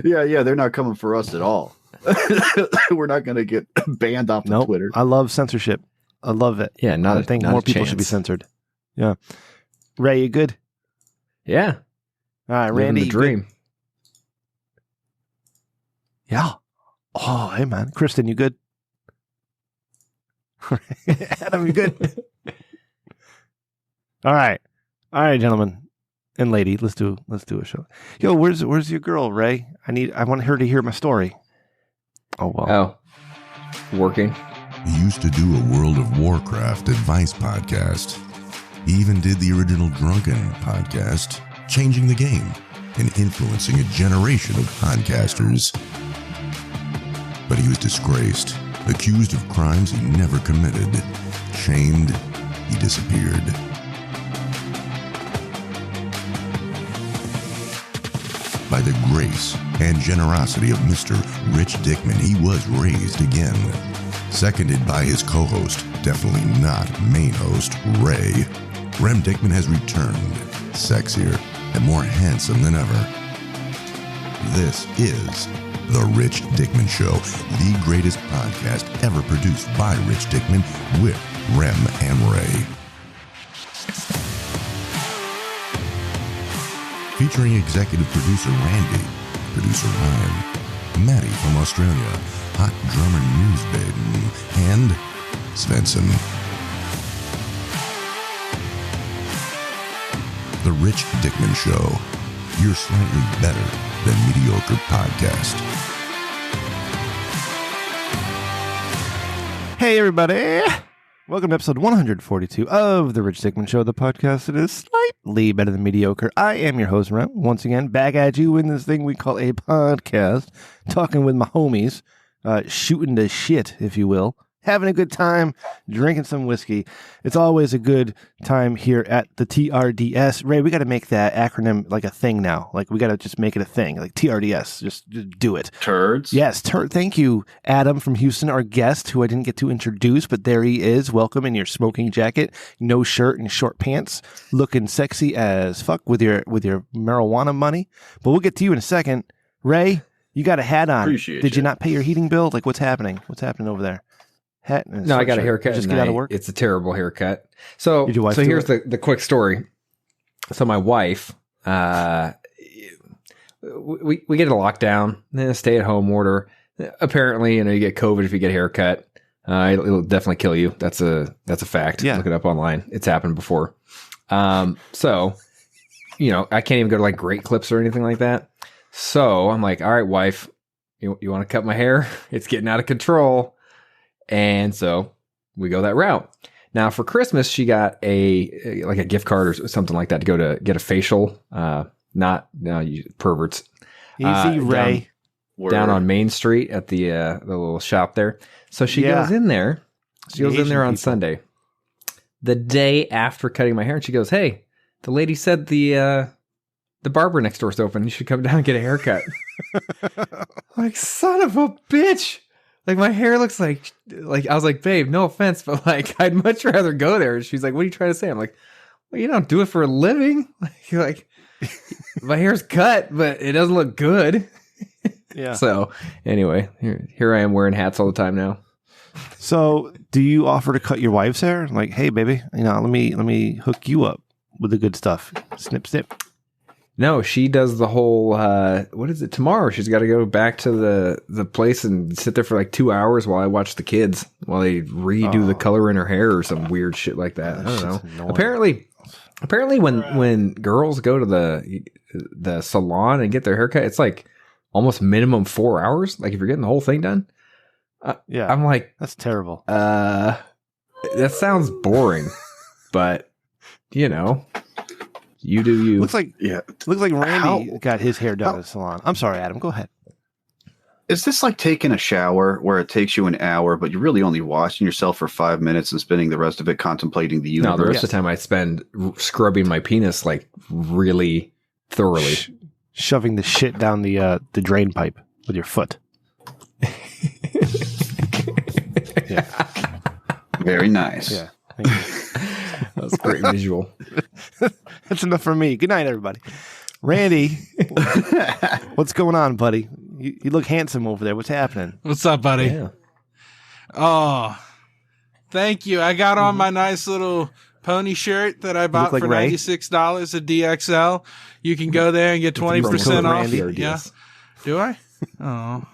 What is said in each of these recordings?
Yeah, they're not coming for us at all. We're not going to get banned off of Twitter. I love censorship. I love it. Yeah, I think more people should be censored. Yeah. Ray, you good? Yeah. All right, Randy. The dream. Yeah. Oh, hey, man. Kristen, you good? Adam, you good? All right, gentlemen and lady. Let's do a show. Yo, where's your girl, Ray? I want her to hear my story. Oh well. Oh, working. He used to do a World of Warcraft advice podcast. He even did the original Drunken podcast, changing the game and influencing a generation of podcasters. But he was disgraced, accused of crimes he never committed, shamed, he disappeared. By the grace and generosity of Mr. Rich Dickman, he was raised again. Seconded by his co-host, definitely not main host, Ray, Rem Dickman has returned, sexier and more handsome than ever. This is The Rich Dickman Show, the greatest podcast ever produced by Rich Dickman with Rem and Ray. Featuring executive producer Randy, producer Ryan, Maddie from Australia, hot drummer Newsbaden, and Svensson. The Rich Dickman Show, your slightly better than mediocre podcast. Hey, everybody. Welcome to episode 142 of The Rich Dickman Show, the podcast that is slightly better than mediocre. I am your host, Rem, once again, back at you in this thing we call a podcast, talking with my homies, shooting the shit, if you will, having a good time, drinking some whiskey. It's always a good time here at the TRDS. Ray, we got to make that acronym like a thing now. Like, we got to just make it a thing, like TRDS. Just do it. Turds? Yes. Thank you, Adam from Houston, our guest, who I didn't get to introduce, but there he is. Welcome in your smoking jacket, no shirt and short pants, looking sexy as fuck with your marijuana money. But we'll get to you in a second. Ray, you got a hat on. Did you not pay your heating bill? Like, what's happening? What's happening over there? Hat and no, I got a haircut. Just get out of work. It's a terrible haircut. So here's the quick story. So my wife, we get a lockdown, then a stay-at-home order. Apparently, you get COVID if you get a haircut. It'll definitely kill you. That's a fact. Yeah. Look it up online. It's happened before. So I can't even go to like Great Clips or anything like that. So I'm like, all right, wife, you want to cut my hair? It's getting out of control. And so we go that route. Now for Christmas, she got a gift card or something like that to go to get a facial. You perverts. Easy, Ray. Down on Main Street at the little shop there. So she goes in there. She goes in there on Sunday, the day after cutting my hair, and she goes, "Hey, the lady said the barber next door is open. You should come down and get a haircut." Like, son of a bitch. Like, my hair looks like I was like, babe, no offense, but like, I'd much rather go there. And she's like, what are you trying to say? I'm like, well, you don't do it for a living. Like, my hair's cut, but it doesn't look good. Yeah. So anyway, here I am wearing hats all the time now. So do you offer to cut your wife's hair? Like, hey, baby, let me hook you up with the good stuff. Snip, snip. No, she does the whole, what is it, tomorrow? She's got to go back to the place and sit there for like 2 hours while I watch the kids, while they redo the color in her hair or some weird shit like that. I don't know. Annoying. Apparently when girls go to the salon and get their haircut, it's like almost minimum 4 hours. Like if you're getting the whole thing done. Yeah. I'm like, that's terrible. That sounds boring, but you do you. Looks like Randy got his hair done at a salon. I'm sorry, Adam. Go ahead. Is this like taking a shower where it takes you an hour, but you're really only washing yourself for 5 minutes and spending the rest of it contemplating the universe? No, the rest of the time I spend scrubbing my penis like really thoroughly. Shoving the shit down the drain pipe with your foot. Yeah. Very nice. Yeah. Thank you. That was a great visual. That's enough for me. Good night, everybody. Randy, what's going on, buddy? You look handsome over there. What's happening? What's up, buddy? Yeah. Oh, thank you. I got on my nice little pony shirt that I bought like for Ray? $96 at DXL. You can go there and get 20% off. Randy? Yeah. Do I? Oh.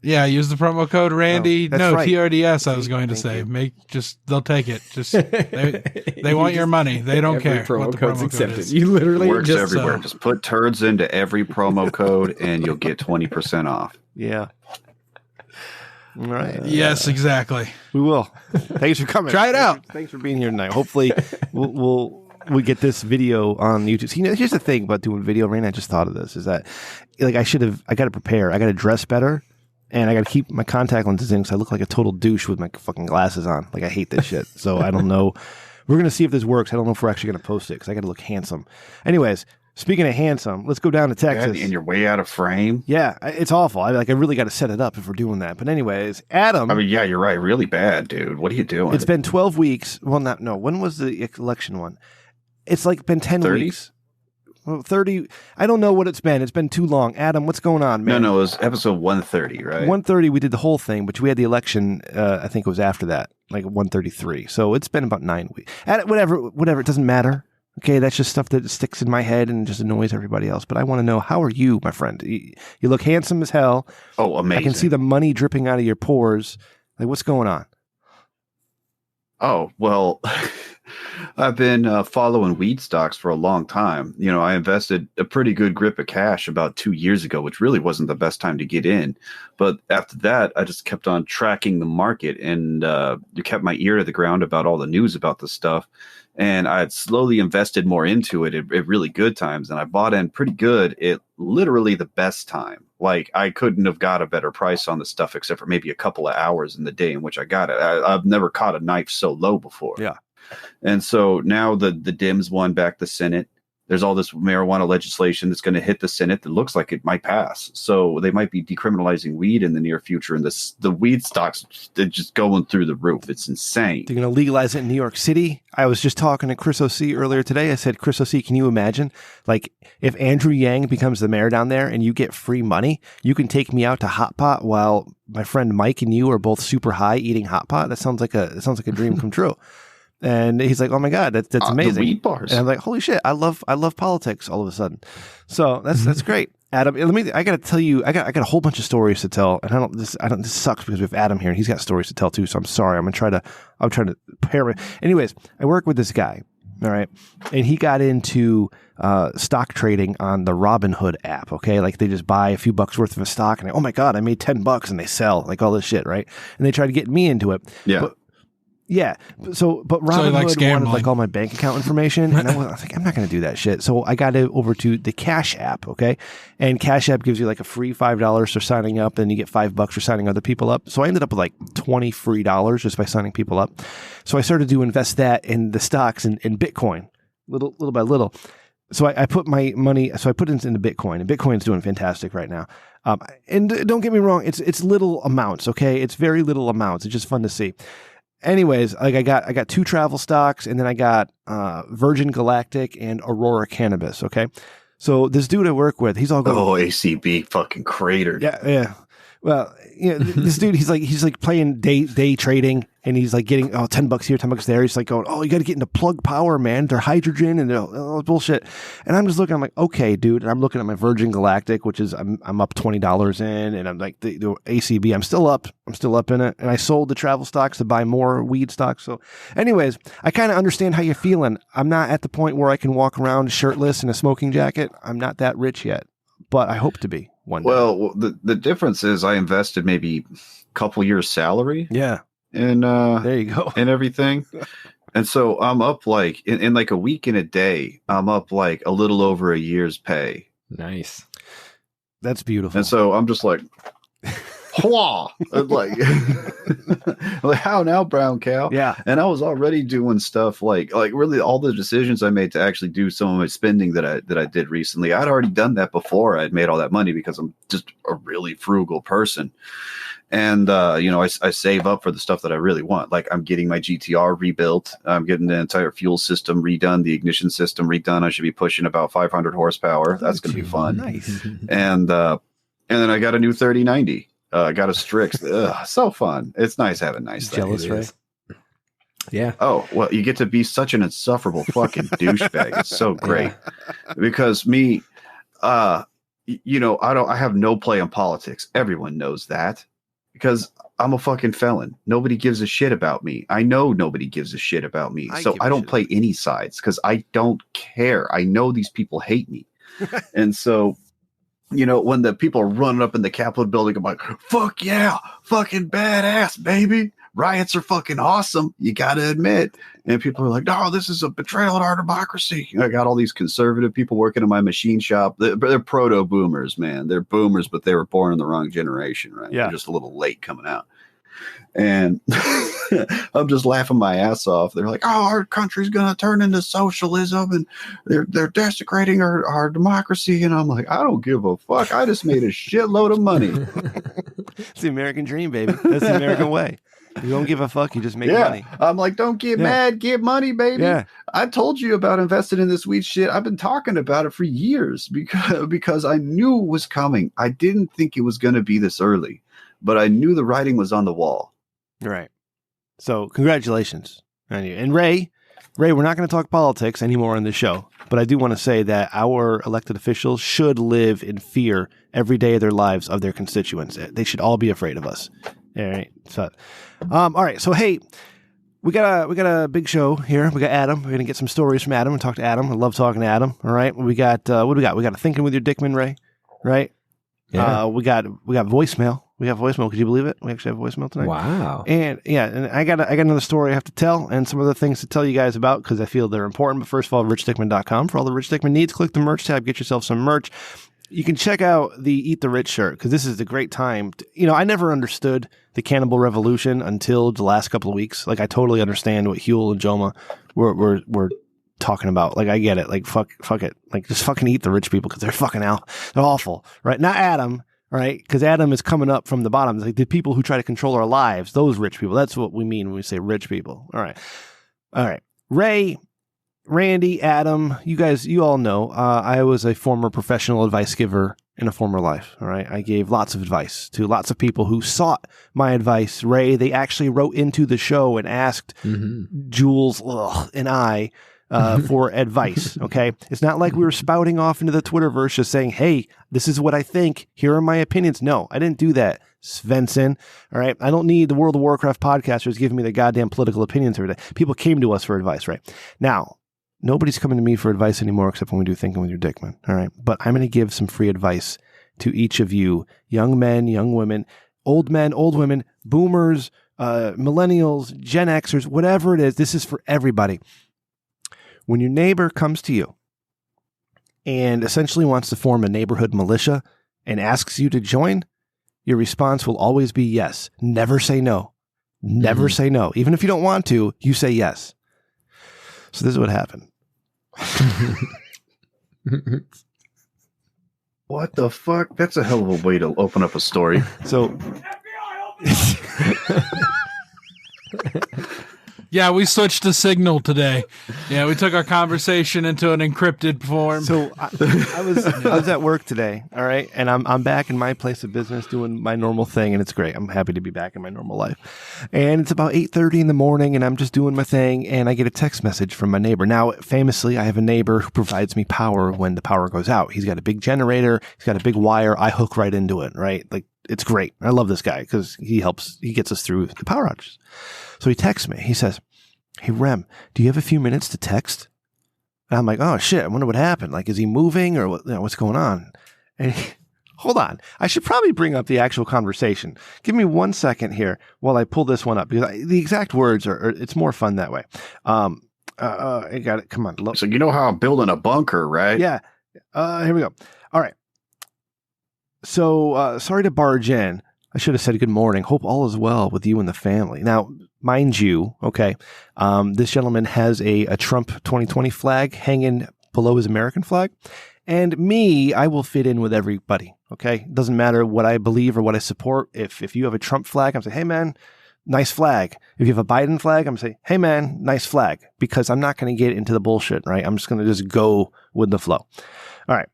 Yeah, use the promo code Randy. that's no, right. TRDS. I was going to Thank say, you. they'll take it. Just they want your money. They don't Every care promo what the code's promo code accepted. is. You literally Works just everywhere. Just put turds into every promo code and you'll get 20% off. Yeah. All right. Yes, exactly. We will. Thanks for coming. Try it out. Thanks for being here tonight. Hopefully, we get this video on YouTube. See, here's the thing about doing video. Rain, I just thought of this. Is that like I got to prepare. I got to dress better, and I got to keep my contact lenses in because I look like a total douche with my fucking glasses on. Like I hate this shit. So I don't know. We're gonna see if this works. I don't know if we're actually gonna post it because I got to look handsome. Anyways. Speaking of handsome, let's go down to Texas. And you're way out of frame. Yeah, it's awful. I really got to set it up if we're doing that. But anyways, Adam. I mean, yeah, you're right. Really bad, dude. What are you doing? It's been 12 weeks. Well, no. When was the election one? It's like been 10 30? weeks. Well, 30. I don't know what it's been. It's been too long. Adam, what's going on, man? No, it was episode 130, right? 130, we did the whole thing, but we had the election, I think it was after that, like 133. So it's been about 9 weeks. Whatever, it doesn't matter. Okay, that's just stuff that sticks in my head and just annoys everybody else. But I want to know, how are you, my friend? You look handsome as hell. Oh, amazing. I can see the money dripping out of your pores. Like, what's going on? Oh, well, I've been following weed stocks for a long time. You know, I invested a pretty good grip of cash about 2 years ago, which really wasn't the best time to get in. But after that, I just kept on tracking the market and kept my ear to the ground about all the news about this stuff. And I had slowly invested more into it at really good times. And I bought in pretty good at literally the best time. Like, I couldn't have got a better price on the stuff except for maybe a couple of hours in the day in which I got it. I've never caught a knife so low before. Yeah. And so now the Dems won back the Senate. There's all this marijuana legislation that's going to hit the Senate that looks like it might pass. So they might be decriminalizing weed in the near future. And the weed stocks, they're just going through the roof. It's insane. They're going to legalize it in New York City. I was just talking to Chris O.C. earlier today. I said, Chris O.C., can you imagine? Like, if Andrew Yang becomes the mayor down there and you get free money, you can take me out to Hot Pot while my friend Mike and you are both super high eating Hot Pot. That sounds like a dream come true. And he's like, "Oh my God, that's amazing!" The weed bars. And I'm like, "Holy shit, I love politics all of a sudden." So that's great, Adam. I got to tell you, I got a whole bunch of stories to tell, and this sucks because we have Adam here, and he's got stories to tell too. So I'm sorry, I'm trying to pair it. Anyways, I work with this guy, all right, and he got into stock trading on the Robinhood app. Okay, like they just buy a few bucks worth of a stock, and oh my God, I made $10, and they sell like all this shit, right? And they try to get me into it. Yeah. But Robinhood wanted like all my bank account information, and I was like, I'm not going to do that shit. So I got it over to the Cash App, okay? And Cash App gives you like a free $5 for signing up, and you get $5 for signing other people up. So I ended up with like $20 free just by signing people up. So I started to invest that in the stocks and in Bitcoin, little by little. So I put my money, I put it into Bitcoin, and Bitcoin's doing fantastic right now. And don't get me wrong, it's little amounts, okay? It's very little amounts. It's just fun to see. Anyways, like I got 2 travel stocks, and then I got Virgin Galactic and Aurora Cannabis. Okay, so this dude I work with, he's all going, "Oh, ACB fucking cratered." Yeah. Well, this dude, he's like playing day trading, and he's like getting $10 here, $10 there. He's like going, "Oh, you got to get into plug power, man. They're hydrogen and bullshit." And I'm just looking, I'm like, "Okay, dude." And I'm looking at my Virgin Galactic, which is I'm up $20 in, and I'm like the ACB, I'm still up in it. And I sold the travel stocks to buy more weed stocks. So, anyways, I kind of understand how you're feeling. I'm not at the point where I can walk around shirtless in a smoking jacket. I'm not that rich yet, but I hope to be one day. Well, the difference is I invested maybe a couple years' salary. Yeah. And there you go. And everything. And so I'm up like in like a week and a day, I'm up like a little over a year's pay. Nice. That's beautiful. And so I'm just like, Hua! Like, like, how now, brown cow? Yeah. And I was already doing stuff like really all the decisions I made to actually do some of my spending that I did recently. I'd already done that before I'd made all that money because I'm just a really frugal person. And, I save up for the stuff that I really want. Like, I'm getting my GTR rebuilt. I'm getting the entire fuel system redone, the ignition system redone. I should be pushing about 500 horsepower. That's going to be fun. Nice. And then I got a new 3090. I got a Strix. Ugh, so fun. It's nice having nice Jealous, things. right? Yeah. Oh, well, you get to be such an insufferable fucking douchebag. It's so great. Because me, I have no play in politics. Everyone knows that. Because I'm a fucking felon. Nobody gives a shit about me. I know nobody gives a shit about me. So I don't play any sides because I don't care. I know these people hate me. And so, when the people are running up in the Capitol building, I'm like, fuck yeah, fucking badass, baby. Riots are fucking awesome. You got to admit. And people are like, no, this is a betrayal of our democracy. I got all these conservative people working in my machine shop. They're proto-boomers, man. They're boomers, but they were born in the wrong generation, right? Yeah. They're just a little late coming out. And I'm just laughing my ass off. They're like, oh, our country's going to turn into socialism and they're desecrating our democracy. And I'm like, I don't give a fuck. I just made a shitload of money. It's the American dream, baby. That's the American way. You don't give a fuck. You just make money. I'm like, don't get mad. Get money, baby. Yeah. I told you about investing in this weed shit. I've been talking about it for years because I knew it was coming. I didn't think it was going to be this early, but I knew the writing was on the wall. Right. So congratulations on you. And Ray, we're not going to talk politics anymore on this show, but I do want to say that our elected officials should live in fear every day of their lives of their constituents. They should all be afraid of us. All right. So, all right. So, hey, we got a big show here. We got Adam. We're going to get some stories from Adam and talk to Adam. I love talking to Adam. All right. We got, what do we got? We got a Thinking with Your Dickman, Ray, right? Yeah. We got voicemail. We have voicemail. Could you believe it? We actually have voicemail tonight. Wow. And and I got another story I have to tell and some other things to tell you guys about because I feel they're important. But first of all, richdickman.com for all the Rich Dickman needs. Click the merch tab. Get yourself some merch. You can check out the Eat the Rich shirt because this is a great time. I never understood the cannibal revolution until the last couple of weeks. Like, I totally understand what Huel and Joma were talking about. Like, I get it. Like, fuck it. Like, just fucking eat the rich people because they're fucking out. They're awful, right? Not Adam, right? Because Adam is coming up from the bottom. It's like the people who try to control our lives, those rich people. That's what we mean when we say rich people. All right. Ray, Randy, Adam, you all know, I was a former professional advice giver in a former life. All right. I gave lots of advice to lots of people who sought my advice. Ray, they actually wrote into the show and asked Jules and I for advice. Okay. It's not like we were spouting off into the Twitterverse just saying, hey, this is what I think. Here are my opinions. No, I didn't do that. Svensson. All right. I don't need the World of Warcraft podcasters giving me their goddamn political opinions every day. People came to us for advice, right? Now, nobody's coming to me for advice anymore except when we do Thinking with Your Dickman. All right. But I'm going to give some free advice to each of you, young men, young women, old men, old women, boomers, millennials, Gen Xers, whatever it is. This is for everybody. When your neighbor comes to you and essentially wants to form a neighborhood militia and asks you to join, your response will always be yes. Never say no. Never say no. Even if you don't want to, you say yes. So this is what happened. What the fuck? That's a hell of a way to open up a story. So, yeah, we switched to Signal today. Yeah, we took our conversation into an encrypted form. So I was at work today, all right, and I'm back in my place of business doing my normal thing, and it's great. I'm happy to be back in my normal life. And it's about 8:30 in the morning, and I'm just doing my thing, and I get a text message from my neighbor. Now, famously, I have a neighbor who provides me power when the power goes out. He's got a big generator. He's got a big wire. I hook right into it, right? Like, it's great. I love this guy because he gets us through the power outages. So he texts me. He says, hey, Rem, do you have a few minutes to text? And I'm like, oh, shit, I wonder what happened. Like, is he moving or what's going on? And hold on. I should probably bring up the actual conversation. Give me 1 second here while I pull this one up because the exact words it's more fun that way. I got it. Come on. Look. So you know how I'm building a bunker, right? Yeah. Here we go. All right. So sorry to barge in. I should have said good morning. Hope all is well with you and the family. Now, mind you, okay, this gentleman has a Trump 2020 flag hanging below his American flag. And me, I will fit in with everybody, okay? It doesn't matter what I believe or what I support. If you have a Trump flag, I'm saying, hey, man, nice flag. If you have a Biden flag, I'm saying, hey, man, nice flag. Because I'm not going to get into the bullshit, right? I'm just going to just go with the flow. All right.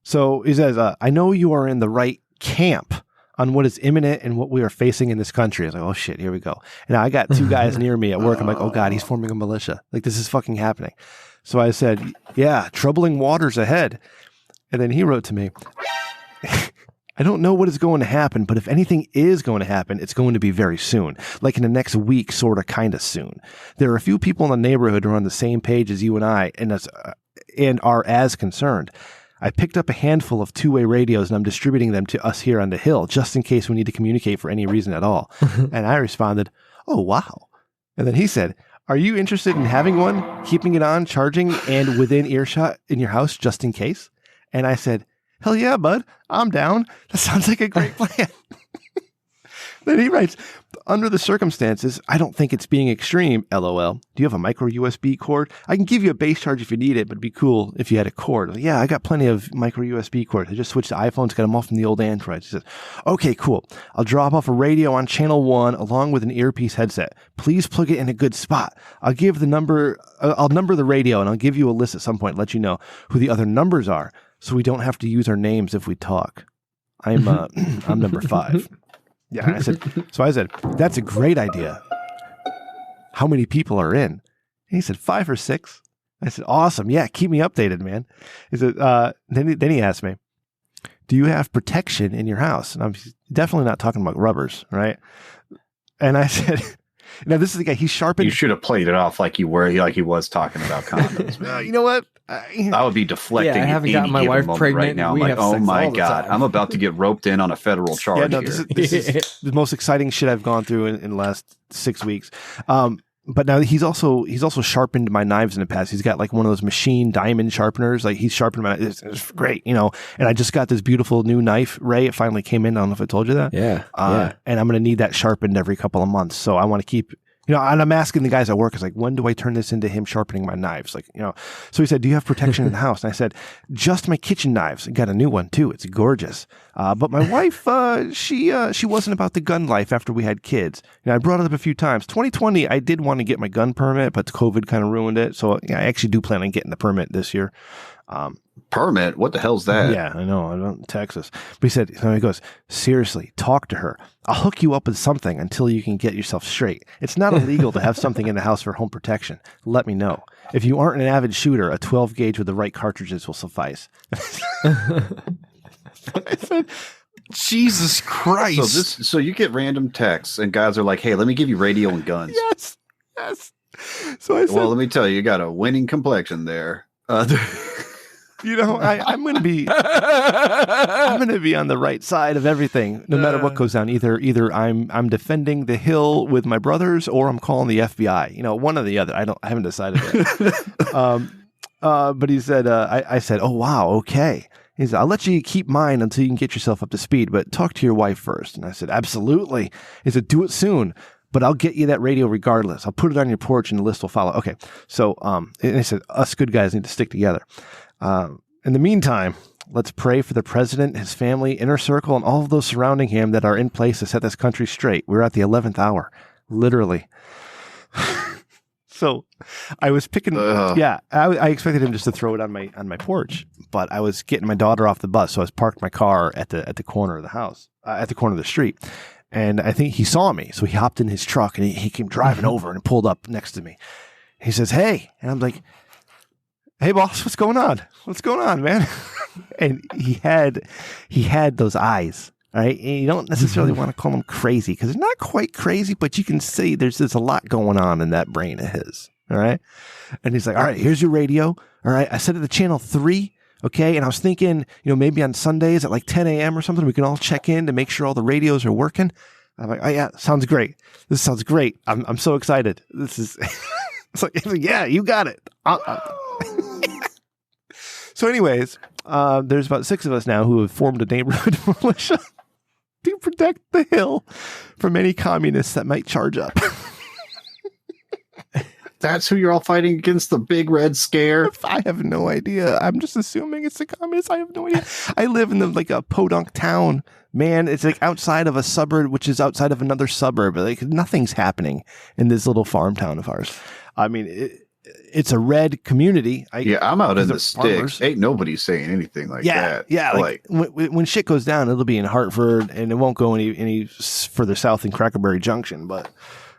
So he says, I know you are in the right camp on what is imminent and what we are facing in this country. I was like, oh, shit, here we go. And now I got two guys near me at work. I'm like, oh, God, he's forming a militia. Like, this is fucking happening. So I said, yeah, troubling waters ahead. And then he wrote to me, I don't know what is going to happen, but if anything is going to happen, it's going to be very soon. Like in the next week, sort of, kind of soon. There are a few people in the neighborhood who are on the same page as you and I and are as concerned. I picked up a handful of two-way radios and I'm distributing them to us here on the Hill, just in case we need to communicate for any reason at all. And I responded, oh, wow. And then he said, are you interested in having one, keeping it on, charging, and within earshot in your house just in case? And I said, hell yeah, bud. I'm down. That sounds like a great plan. Then he writes, under the circumstances, I don't think it's being extreme, LOL. Do you have a micro USB cord? I can give you a base charge if you need it, but it'd be cool if you had a cord. Like, yeah, I got plenty of micro USB cords. I just switched to iPhones, got them all from the old Androids. He says, okay, cool. I'll drop off a radio on channel 1 along with an earpiece headset. Please plug it in a good spot. I'll number the radio and I'll give you a list at some point, let you know who the other numbers are so we don't have to use our names if we talk. I'm number 5. Yeah, I said, that's a great idea. How many people are in? And he said, 5 or 6. I said, awesome. Yeah, keep me updated, man. He said, then he asked me, do you have protection in your house? And I'm definitely not talking about rubbers, right? And I said, now this is the guy, he sharpened. You should have played it off like you were, like he was talking about condoms, man. You know what? I would be deflecting. Yeah, I haven't gotten my wife pregnant right now. I'm like, oh my God, I'm about to get roped in on a federal charge. Yeah, no, this is the most exciting shit I've gone through in the last 6 weeks. But now he's also sharpened my knives in the past. He's got like one of those machine diamond sharpeners. Like he's sharpened my. It's great, you know. And I just got this beautiful new knife, Ray. It finally came in. I don't know if I told you that. Yeah. And I'm going to need that sharpened every couple of months. So I want to keep. You know, and I'm asking the guys at work, it's like, when do I turn this into him sharpening my knives? Like, you know, so he said, do you have protection in the house? And I said, just my kitchen knives. I got a new one too. It's gorgeous. But my wife, she wasn't about the gun life after we had kids. You know, I brought it up a few times. 2020, I did want to get my gun permit, but COVID kind of ruined it. So yeah, I actually do plan on getting the permit this year. Permit? What the hell's that? Yeah, I know. I'm in Texas. But he said, so he goes, seriously, talk to her. I'll hook you up with something until you can get yourself straight. It's not illegal to have something in the house for home protection. Let me know. If you aren't an avid shooter, a 12 gauge with the right cartridges will suffice. I said, Jesus Christ. So you get random texts and guys are like, hey, let me give you radio and guns. Yes. So I said, well, let me tell you, you got a winning complexion there. You know, I'm going to be on the right side of everything, no matter what goes down. Either I'm defending the Hill with my brothers, or I'm calling the FBI. You know, one or the other. I haven't decided yet. But he said, I said, oh wow, okay. He said, I'll let you keep mine until you can get yourself up to speed, but talk to your wife first. And I said, absolutely. He said, do it soon. But I'll get you that radio regardless. I'll put it on your porch and the list will follow. Okay. So, and he said, us good guys need to stick together. In the meantime, let's pray for the president, his family, inner circle, and all of those surrounding him that are in place to set this country straight. We're at the 11th hour, literally. So I was picking, yeah, I expected him just to throw it on my porch, but I was getting my daughter off the bus. So I was parked my car at the corner of the house, at the corner of the street. And I think he saw me. So he hopped in his truck and he came driving over and pulled up next to me. He says, hey, and I'm like, hey boss, what's going on? What's going on, man? And he had those eyes, right? And you don't necessarily want to call him crazy because it's not quite crazy, but you can see there's a lot going on in that brain of his. All right. And he's like, all right, here's your radio. All right. I set it to channel 3. Okay. And I was thinking, you know, maybe on Sundays at like 10 a.m. or something, we can all check in to make sure all the radios are working. I'm like, oh yeah, sounds great. This sounds great. I'm so excited. This is, it's like, yeah, you got it. So anyways, there's about 6 of us now who have formed a neighborhood militia. to protect the hill from any communists that might charge up. That's who you're all fighting against, the big red scare? I have no idea. I'm just assuming it's the communists. I have no idea. I live in a podunk town, man. It's like outside of a suburb, which is outside of another suburb. Like nothing's happening in this little farm town of ours. I mean, it's a red community. I'm out in the farmers. sticks. Ain't nobody saying anything like that. Yeah, like when shit goes down, it'll be in Hartford, and it won't go any further south in Crackerberry Junction. But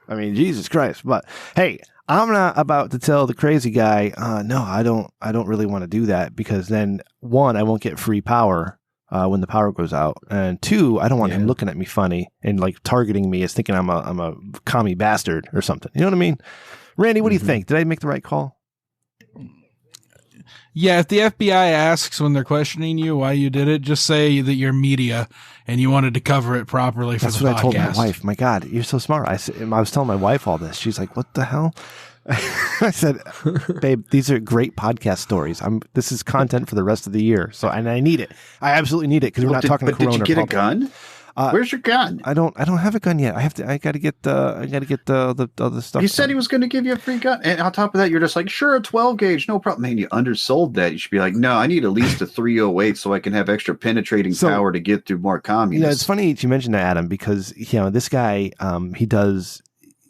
I mean, Jesus Christ! But hey, I'm not about to tell the crazy guy, no, I don't really want to do that, because then one, I won't get free power when the power goes out, and two, I don't want him looking at me funny and like targeting me as thinking I'm a commie bastard or something. You know what I mean? Randy, what do you think? Did I make the right call? Yeah, if the FBI asks when they're questioning you why you did it, just say that you're media and you wanted to cover it properly for the podcast. That's what I told my wife. My God, you're so smart. I was telling my wife all this. She's like, what the hell? I said, babe, these are great podcast stories. This is content for the rest of the year. So, and I need it. I absolutely need it, because we're not talking Corona. Did you get a gun? Where's your gun? I don't have a gun yet. I got to get the other stuff. He said he was going to give you a free gun, and on top of that, you're just like, sure, a 12 gauge, no problem. Man, you undersold that. You should be like, no, I need at least a 308 so I can have extra penetrating power to get through more communists. Yeah, it's funny that you mentioned that, Adam, because this guy,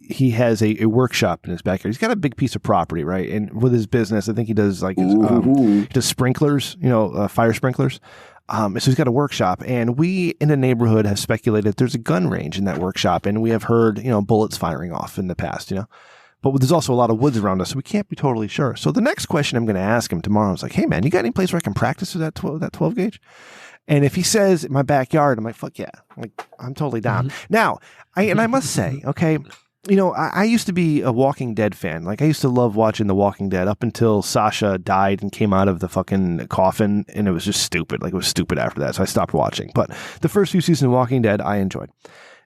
he has a workshop in his backyard. He's got a big piece of property, right? And with his business, I think he does he does sprinklers, fire sprinklers. So he's got a workshop, and we in the neighborhood have speculated there's a gun range in that workshop, and we have heard, bullets firing off in the past, but there's also a lot of woods around us, so we can't be totally sure. So the next question I'm going to ask him tomorrow is like, hey man, you got any place where I can practice with that 12 gauge? And if he says in my backyard, I'm like, fuck yeah, like I'm totally down. Now, I must say, okay, I used to be a Walking Dead fan. Like, I used to love watching The Walking Dead up until Sasha died and came out of the fucking coffin, and it was just stupid. Like, it was stupid after that, so I stopped watching. But the first few seasons of Walking Dead, I enjoyed.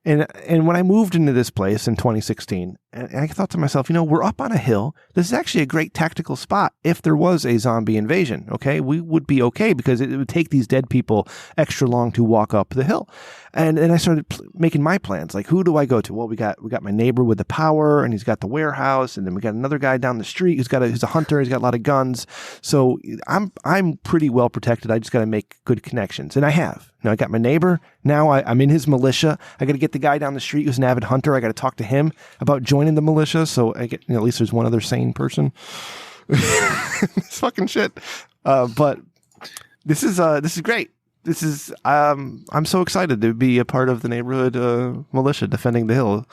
And when I moved into this place in 2016, and I thought to myself, we're up on a hill. This is actually a great tactical spot. If there was a zombie invasion, okay, we would be okay, because it would take these dead people extra long to walk up the hill. And then I started making my plans. Like, who do I go to? Well, we got my neighbor with the power, and he's got the warehouse, and then we got another guy down the street who's a hunter. He's got a lot of guns. So I'm pretty well protected. I just got to make good connections, and I have. I got my neighbor. Now I'm in his militia. I got to get the guy down the street who's an avid hunter. I got to talk to him about joining the militia. So I get, at least there's one other sane person. It's fucking shit. But this is great. This is, I'm so excited to be a part of the neighborhood militia defending the hill.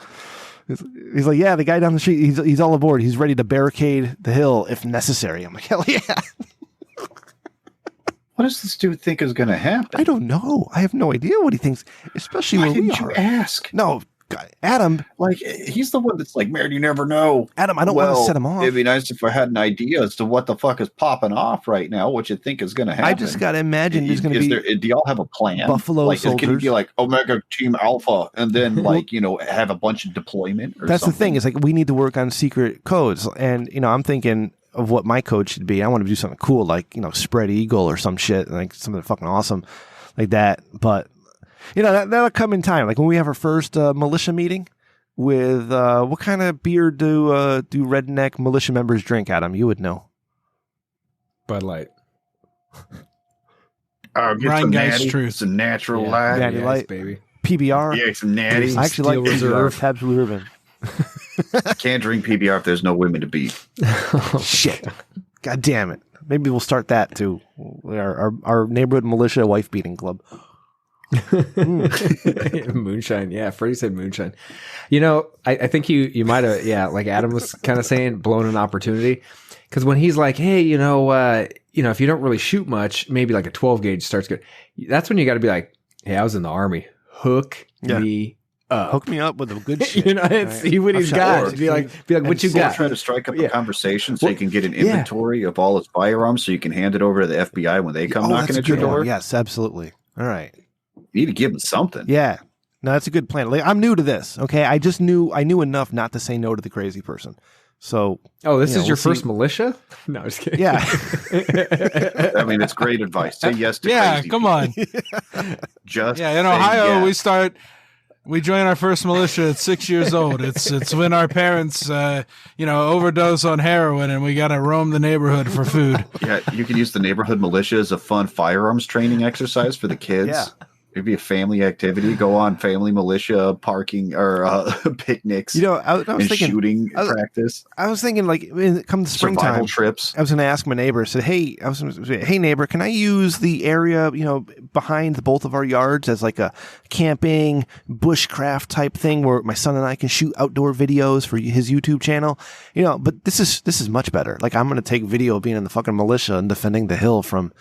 He's like, yeah, the guy down the street, he's all aboard. He's ready to barricade the hill if necessary. I'm like, hell yeah. What does this dude think is going to happen? I don't know. I have no idea what he thinks, especially when we are. Why didn't you ask? No, Adam. Like, he's the one that's like, man, you never know. Adam, I don't want to set him off. It'd be nice if I had an idea as to what the fuck is popping off right now, what you think is going to happen. I just got to imagine there's going to be... do y'all have a plan? Buffalo soldiers. Can it be like Omega Team Alpha and then have a bunch of deployment or That's something? The thing. Is like, we need to work on secret codes. And, I'm thinking of what my code should be. I want to do something cool, like, spread eagle or some shit, like something fucking awesome like that. But, that'll come in time. Like when we have our first militia meeting with, what kind of beer do redneck militia members drink, Adam? You would know. Bud Light. Ryan Guy's Truth. Some natural light. Natty Light, baby. PBR. Yeah, some natty. I actually like Reserve. Tabs Blue Ribbon. Can't drink PBR if there's no women to beat. Shit. God damn it. Maybe we'll start that too. Our neighborhood militia wife beating club. Moonshine. Yeah, Freddie said moonshine. I think you might have, like Adam was kind of saying, blown an opportunity. Because when he's like, hey, if you don't really shoot much, maybe like a 12 gauge starts good. That's when you got to be like, hey, I was in the Army. Hook me up. Hook me up with a good shit. And see what he's got. Be like, what you got? Try to strike up a conversation so you can get an inventory of all his firearms so you can hand it over to the FBI when they come knocking at your door. Yes, absolutely. All right. You need to give them something. Yeah. No, that's a good plan. Like, I'm new to this. Okay. I knew enough not to say no to the crazy person. So, this is your first militia? No, I'm just kidding. Yeah. I mean, it's great advice. Say yes to crazy come people. on. Just in say Ohio, yes. we join our first militia at 6 years old. It's when our parents, overdose on heroin and we got to roam the neighborhood for food. Yeah, you could use the neighborhood militia as a fun firearms training exercise for the kids. Yeah. It'd be a family activity. Go on family militia parking or picnics. I was thinking shooting practice. I was thinking, like, when it comes to springtime, survival trips. I was going to ask my neighbor. I said, "Hey, hey neighbor, can I use the area, behind both of our yards as like a camping bushcraft type thing where my son and I can shoot outdoor videos for his YouTube channel?" But this is much better. Like, I'm going to take video of being in the fucking militia and defending the hill from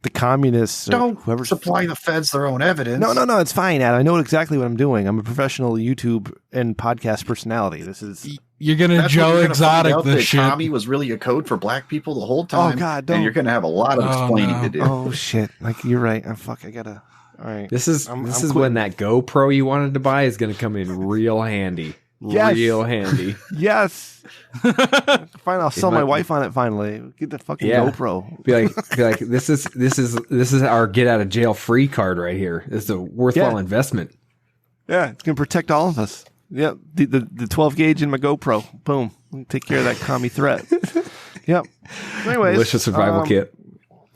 the communists. Don't whoever supply the feds their own evidence. No, it's fine, Ad. I know exactly what I'm doing. I'm a professional YouTube and podcast personality. This is... You're going to Joe Exotic this shit. Tommy was really a code for black people the whole time. Oh, God, don't. And you're going to have a lot of explaining to do. Oh, shit. Like, you're right. I gotta... All right. This is when that GoPro you wanted to buy is going to come in real handy. Yes. Real handy. Yes. Fine, I'll sell my wife on it finally. Get the fucking GoPro. Be like, this is our get out of jail free card right here. This is a worthwhile investment. Yeah, it's gonna protect all of us. Yep. The 12 gauge in my GoPro. Boom. Take care of that commie threat. Yep. Anyways, militia survival kit.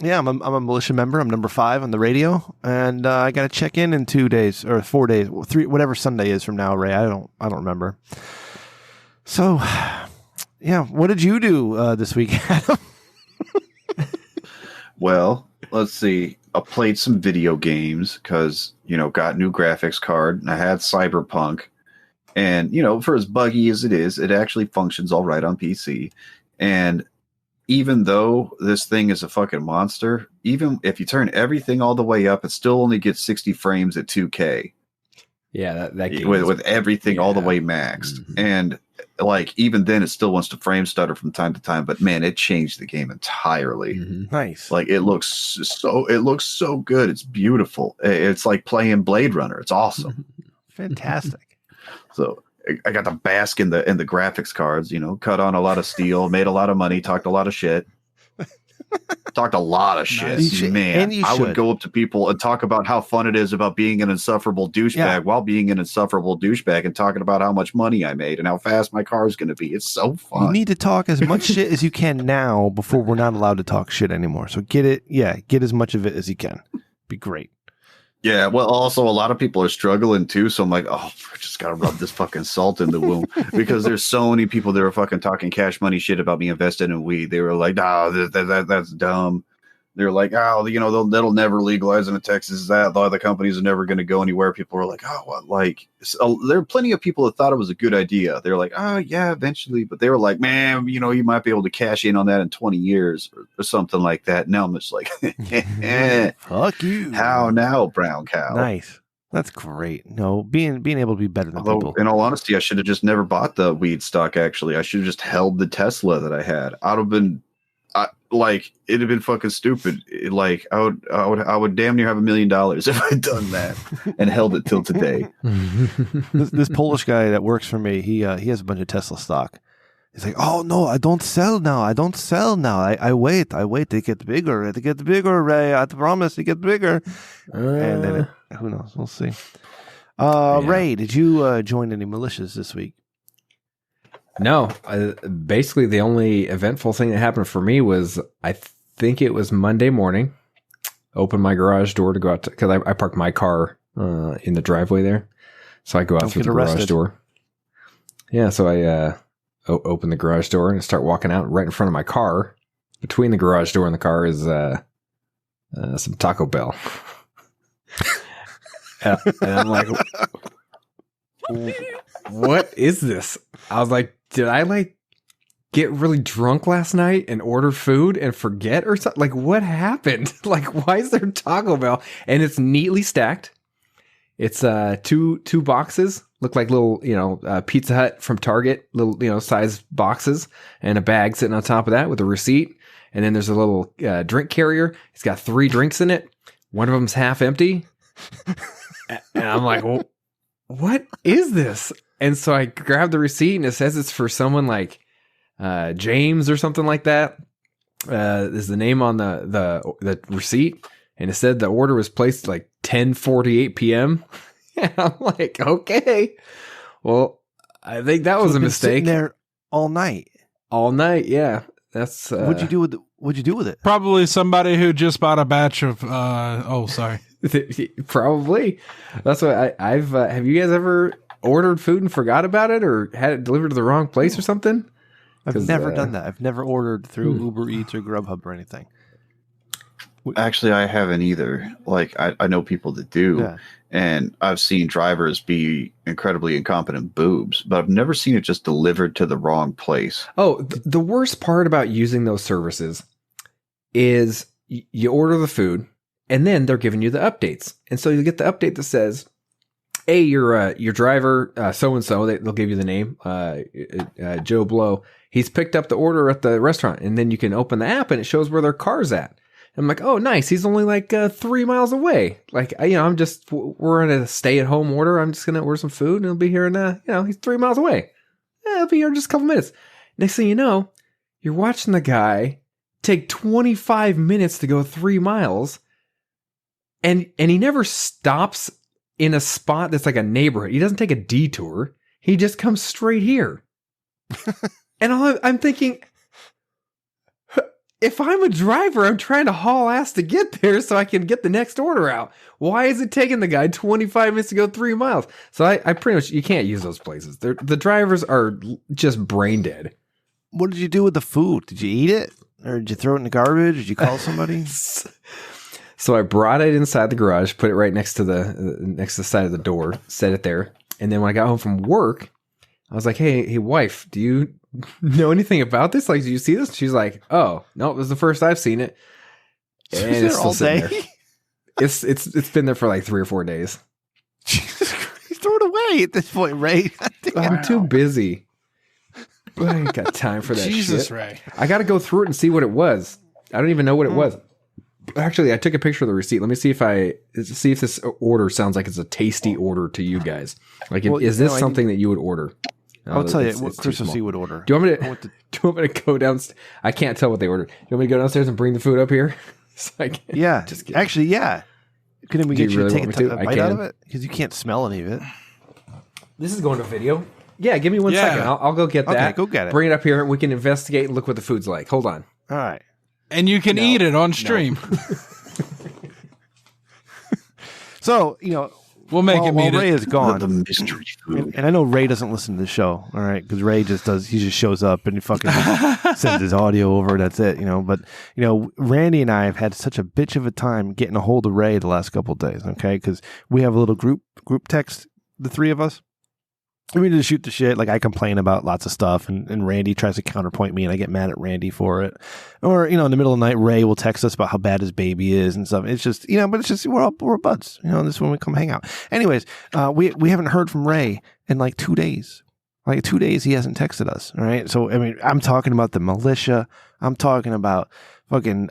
Yeah, I'm a militia member. I'm number 5 on the radio, and I got to check in 2 days or 4 days, 3, whatever Sunday is from now. Ray, I don't remember. So, yeah, what did you do this week, Adam? Well, let's see. I played some video games because got new graphics card, and I had Cyberpunk, and for as buggy as it is, it actually functions all right on PC, and even though this thing is a fucking monster, even if you turn everything all the way up, it still only gets 60 frames at 2K. Yeah, that game with everything all the way maxed. Mm-hmm. And like even then it still wants to frame stutter from time to time, but man, it changed the game entirely. Mm-hmm. Nice. Like it looks so good. It's beautiful. It's like playing Blade Runner. It's awesome. Fantastic. So I got to bask in the graphics cards, cut on a lot of steel, made a lot of money, talked a lot of shit. Talked a lot of shit. Man, I would go up to people and talk about how fun it is about being an insufferable douchebag while being an insufferable douchebag and talking about how much money I made and how fast my car is going to be. It's so fun. You need to talk as much shit as you can now before we're not allowed to talk shit anymore. So get as much of it as you can. Be great. Yeah, well, also a lot of people are struggling too, so I'm like, I just gotta rub this fucking salt in the wound because there's so many people that are fucking talking cash money shit about me invested in weed. They were like, that's dumb. They're like, they'll never legalize in Texas. That the companies are never going to go anywhere. People are like, there are plenty of people that thought it was a good idea. They're like, oh yeah, eventually, but they were like, man, you might be able to cash in on that in 20 years or something like that. Now I'm just like, fuck you. How now, brown cow? Nice. That's great. No, being able to be better than people. In all honesty, I should have just never bought the weed stock. Actually, I should have just held the Tesla that I had. I'd have been. It'd have been fucking stupid. I would damn near have $1 million if I'd done that and held it till today. This Polish guy that works for me, he has a bunch of Tesla stock. He's like, oh no, I don't sell now. I wait. They get bigger. Ray. I promise they get bigger. And then who knows? We'll see. Ray, did you join any militias this week? No, basically the only eventful thing that happened for me was I think it was Monday morning. Opened my garage door to go out because I parked my car in the driveway there, so I go out through the garage door. Yeah, so I open the garage door and start walking out. Right in front of my car, between the garage door and the car, is some Taco Bell. And I'm like, what is this? I was like, did I get really drunk last night and order food and forget or something? Like, what happened? Like, why is there Taco Bell? And it's neatly stacked. It's two boxes, look like little, Pizza Hut from Target, little, size boxes, and a bag sitting on top of that with a receipt. And then there's a little drink carrier. It's got 3 drinks in it. One of them's half empty. And I'm like, well, what is this? And so I grabbed the receipt, and it says it's for someone like James or something like that. Is the name on the receipt, and it said the order was placed like 10:48 p.m. And I'm like, okay, well, I think that was a mistake. Sitting there all night. All night, yeah. That's What'd you do with it? Probably somebody who just bought a batch of. Sorry. Probably. That's what I've. Have you guys ever ordered food and forgot about it, or had it delivered to the wrong place or something? I've never done that. I've never ordered through Uber Eats or Grubhub or anything. Actually, I haven't either. Like, I know people that do, and I've seen drivers be incredibly incompetent boobs, but I've never seen it just delivered to the wrong place. Oh, the worst part about using those services is you order the food, and then they're giving you the updates. And so you get the update that says, hey, your driver, so-and-so, they'll give you the name, Joe Blow. He's picked up the order at the restaurant. And then you can open the app and it shows where their car's at. And I'm like, oh, nice. He's only like 3 miles away. Like, we're on a stay-at-home order. I'm just going to order some food and it'll be here in, he's 3 miles away. It'll be here in just a couple minutes. Next thing you know, you're watching the guy take 25 minutes to go 3 miles. And he never stops in a spot that's like a neighborhood. He doesn't take a detour. He just comes straight here. And I'm thinking, if I'm a driver, I'm trying to haul ass to get there so I can get the next order out. Why is it taking the guy 25 minutes to go 3 miles? So I pretty much, you can't use those places. The drivers are just brain dead. What did you do with the food? Did you eat it? Or did you throw it in the garbage? Did you call somebody? So I brought it inside the garage, put it right next to the side of the door, set it there. And then when I got home from work, I was like, hey, wife, do you know anything about this? Like, do you see this? She's like, oh, no, it was the first I've seen it. And it's still sitting there. It's been there for like 3 or 4 days. Jesus Christ, throw it away at this point, Ray. I'm too busy. I ain't got time for that Jesus, shit. Ray. I got to go through it and see what it was. I don't even know what it was. Actually, I took a picture of the receipt. Let me see if this order sounds like it's a tasty order to you guys. Like, is this something that you would order? I'll tell you what Crystal C would order. Do you want me to go downstairs? I can't tell what they ordered. Do you want me to go downstairs and bring the food up here? Yeah. Actually, yeah. Couldn't we get you to take a bite out of it? Because you can't smell any of it. This is going to video. Yeah, give me 1 second. I'll go get that. Okay, go get it. Bring it up here and we can investigate and look what the food's like. Hold on. All right. And you can eat it on stream. So, we'll make it meet Ray is gone. The mystery food. And I know Ray doesn't listen to the show, all right? Because Ray he just shows up and he fucking sends his audio over. That's it, But, Randy and I have had such a bitch of a time getting a hold of Ray the last couple of days, okay? Because we have a little group text, the three of us. We just shoot the shit. Like, I complain about lots of stuff, and Randy tries to counterpoint me, and I get mad at Randy for it. Or, in the middle of the night, Ray will text us about how bad his baby is and stuff. It's just, but it's just, we're buds. This is when we come hang out. Anyways, we haven't heard from Ray in like 2 days. Like 2 days, he hasn't texted us. All right. So, I'm talking about the militia. I'm talking about fucking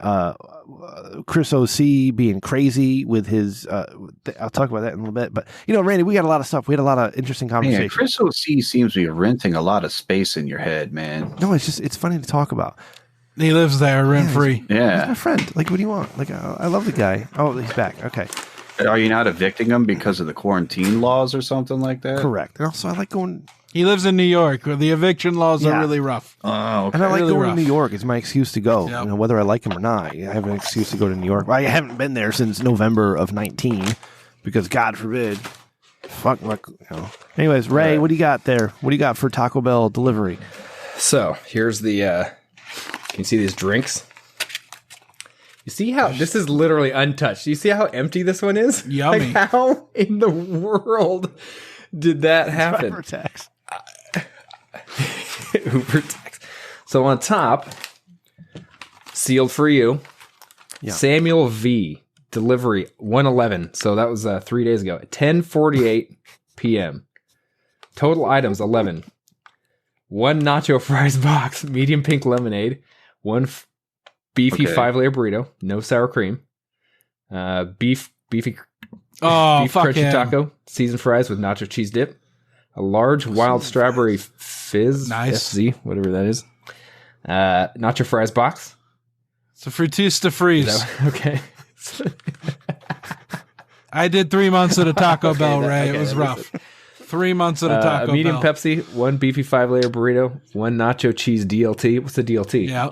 Chris OC being crazy with his I'll talk about that in a little bit, but Randy, we got a lot of stuff. We had a lot of interesting conversations. Yeah, Chris OC seems to be renting a lot of space in your head, man. No, it's funny to talk about. He lives there rent free. Yeah, he's my friend. Like, what do you want? Like, I love the guy. Oh, he's back. Okay. Are you not evicting him because of the quarantine laws or something like that? Correct. And also, I like going. He lives in New York, where the eviction laws are really rough. Oh, okay. And I like really going rough. to New York. It's my excuse to go. Yep. Whether I like him or not, I have an excuse to go to New York. I haven't been there since November of 19 because, God forbid, fuck. Anyways, Ray, what do you got there? What do you got for Taco Bell delivery? So here's the. Can you see these drinks? You see how this is literally untouched? You see how empty this one is? Yummy. Like, how in the world did that happen? Driver tax. Uber tax. So on top, sealed for you, Samuel V. Delivery 111. So that was 3 days ago. 10:48 p.m. Total items 11. 1 nacho fries box, medium pink lemonade, 1 beefy 5-layer burrito, no sour cream, beefy crunchy taco, seasoned fries with nacho cheese dip, a large wild strawberry fizz, Nice. FZ, whatever that is. Nacho fries box. It's a Frutista freeze. Okay. I did 3 months at a Taco Bell, Ray. okay, it was that rough. 3 months at a Taco a medium Bell. Pepsi, 1 beefy 5-layer burrito, 1 nacho cheese DLT. What's the DLT? Yeah.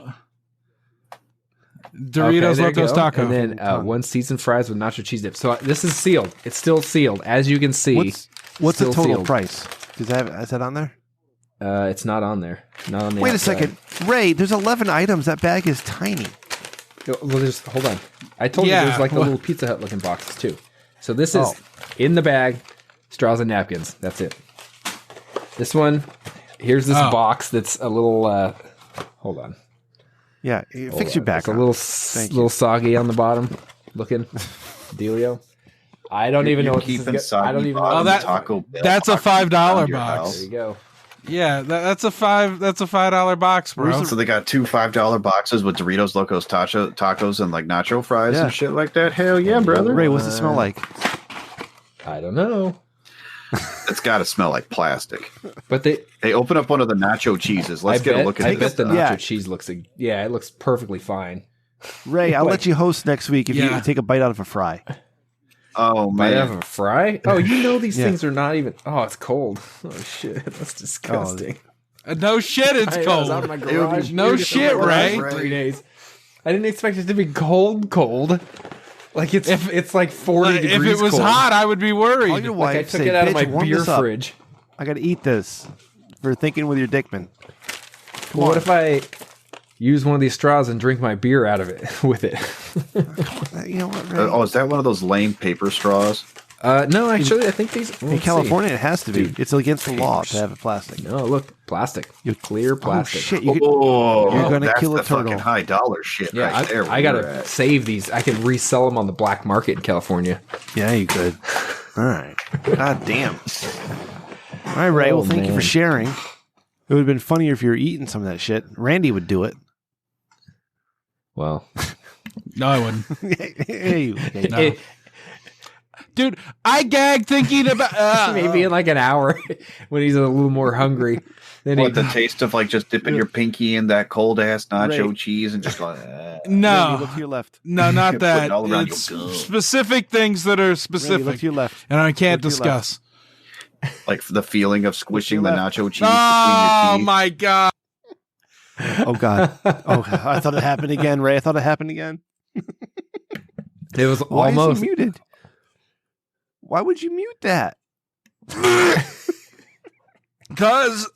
Doritos there you Locos go. Taco. And then 1 seasoned fries with nacho cheese dip. So this is sealed. It's still sealed, as you can see. What's the still total sealed. price? Is that on there? It's not on there. Not on the Wait outside. a second, Ray. There's 11 items. That bag is tiny. Well, just hold on. I told you Yeah, there's like the well- little Pizza Hut looking boxes too. So this is in the bag, straws and napkins. That's it. This one, here's this box that's a little. Hold on. Yeah, fix your back. It's a little soggy on the bottom, looking. Dealio. I don't even know what this is. I don't even know. Oh, that- Taco Bell that's a box $5 around your box. house. There you go. Yeah, that's a $5 box, bro. So they got 2 $5 boxes with Doritos Locos tacos and like nacho fries Yeah. and shit like that. Hell yeah, brother! Ray, what's it smell like? I don't know. It's got to smell like plastic. But they. Hey, open up one of the nacho cheeses. Let's get a look at I this. bet the nacho Yeah. cheese looks. Yeah, it looks perfectly fine. Ray, I'll let you host next week if Yeah. you take a bite out of a fry. Oh Might have man, a fry. Oh, you know these Yeah. things are not even. Oh, it's cold. Oh shit, that's disgusting. No shit, it's I was cold. out of my garage. No shit, Ray. For 3 days. I didn't expect it to be cold. Like it's like 40 If degrees. it was cold. hot, I would be worried. Call your Like I wife. took say, it out of "Bitch, my warm beer this up. fridge. I got to eat this for thinking with your dickman. Well, what if I use one of these straws and drink my beer out of it with it? You know what, Ray? oh, is that one of those lame paper straws? No, actually, I think these. In California, it has to be. It's against the law to have it plastic. No, look, plastic. Clear Oh plastic. shit! You could, Oh, You're gonna that's kill a the turtle. fucking high dollar shit Yeah, right there. I where you're gotta at. save these. I can resell them on the black market in California. yeah, you could. All right. God damn. All right, Ray. Well, thank you for man. sharing. It would have been funnier if you were eating some of that shit. Randy would do it. Well, No, I wouldn't. Hey, No. Dude, I gag thinking about maybe in like an hour when he's a little more hungry. Then What, the taste of like just dipping your pinky in that cold ass nacho Ray. cheese and just like Randy, No, look to your left. no, not Put that. it all around It's your gum. specific things that are Randy, look specific, to your left. and I can't Look to your left. discuss. like the feeling of squishing the left. nacho cheese Oh between your teeth. my god! Oh God. Oh, I thought it happened again, Ray. I thought it happened again. it was Why is almost. he muted? Why would you mute that? Cause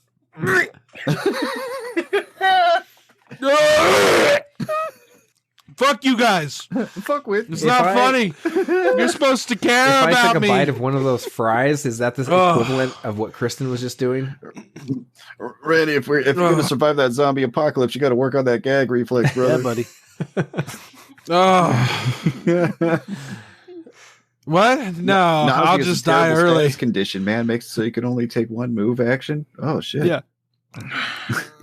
fuck you guys. Fuck with It's me. not I- funny. You're supposed to care If I about took a me. bite of one of those fries, is that the Ugh. equivalent of what Kristen was just doing? Randy, if you're gonna survive that zombie apocalypse, you got to work on that gag reflex, Yeah, brother. buddy. Oh. What? No, I'll just die early. Condition, man, makes it so you can only take one move action. Oh shit! Yeah.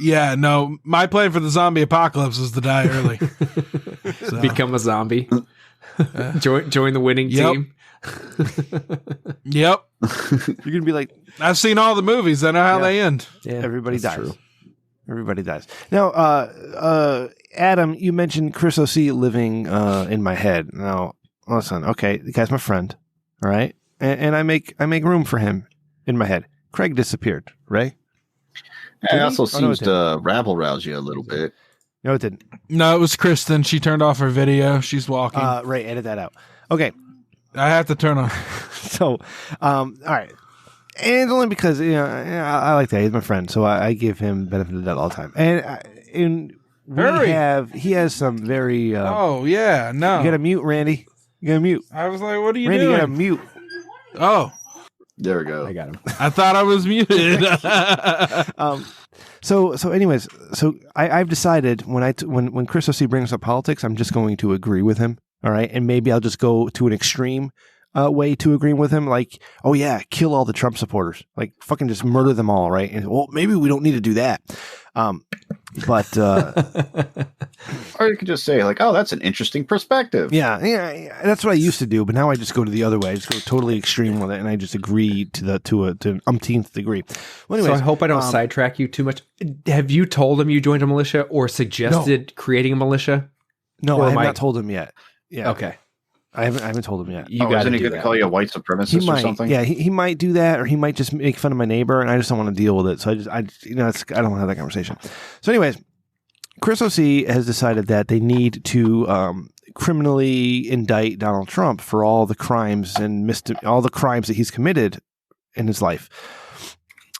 Yeah, no. My plan for the zombie apocalypse is to die early. So, Become a zombie. join the winning Yep. team. yep. You're gonna be like, I've seen all the movies. I know how Yeah. they end. Yeah, everybody that's dies. true. Everybody dies. Now, Adam, you mentioned Chris O.C. living in my head. Now, listen, okay, the guy's my friend, all right, and I make room for him in my head. Craig disappeared. Ray? It also Oh, no, it seems to rabble rouse you a little bit. No, it didn't. No, it was Kristen. She turned off her video. She's walking. Ray, edit that out. Okay, I have to turn on. so, all right. And it's only because I like that. He's my friend, so I give him benefit of the doubt all the time. And Hurry. he has some very. Oh yeah, no. You got to mute, Randy. You got to mute. I was like, "What are you Randy, you got to doing?" mute. Oh, There we go. I got him. I thought I was muted. So anyways, I've decided when Chris O.C. brings up politics, I'm just going to agree with him. All right, and maybe I'll just go to an extreme way to agreeing with him. Like, oh yeah, kill all the Trump supporters. Like, fucking just murder them all. Right? And well, maybe we don't need to do that. But or you could just say like, "Oh, that's an interesting perspective." yeah, that's what I used to do. But now I just go to the other way. I just go totally extreme with it, and I just agree to an umpteenth degree. Well, anyways, so I hope I don't sidetrack you too much. Have you told him you joined a militia or suggested creating a militia? No, I have not told him yet. Yeah, okay. I haven't told him yet. Isn't he going to call you a white supremacist or something? Yeah, he might do that, or he might just make fun of my neighbor, and I just don't want to deal with it. So I don't want to have that conversation. So, anyways, Chris O.C. has decided that they need to criminally indict Donald Trump for all the crimes and all the crimes that he's committed in his life,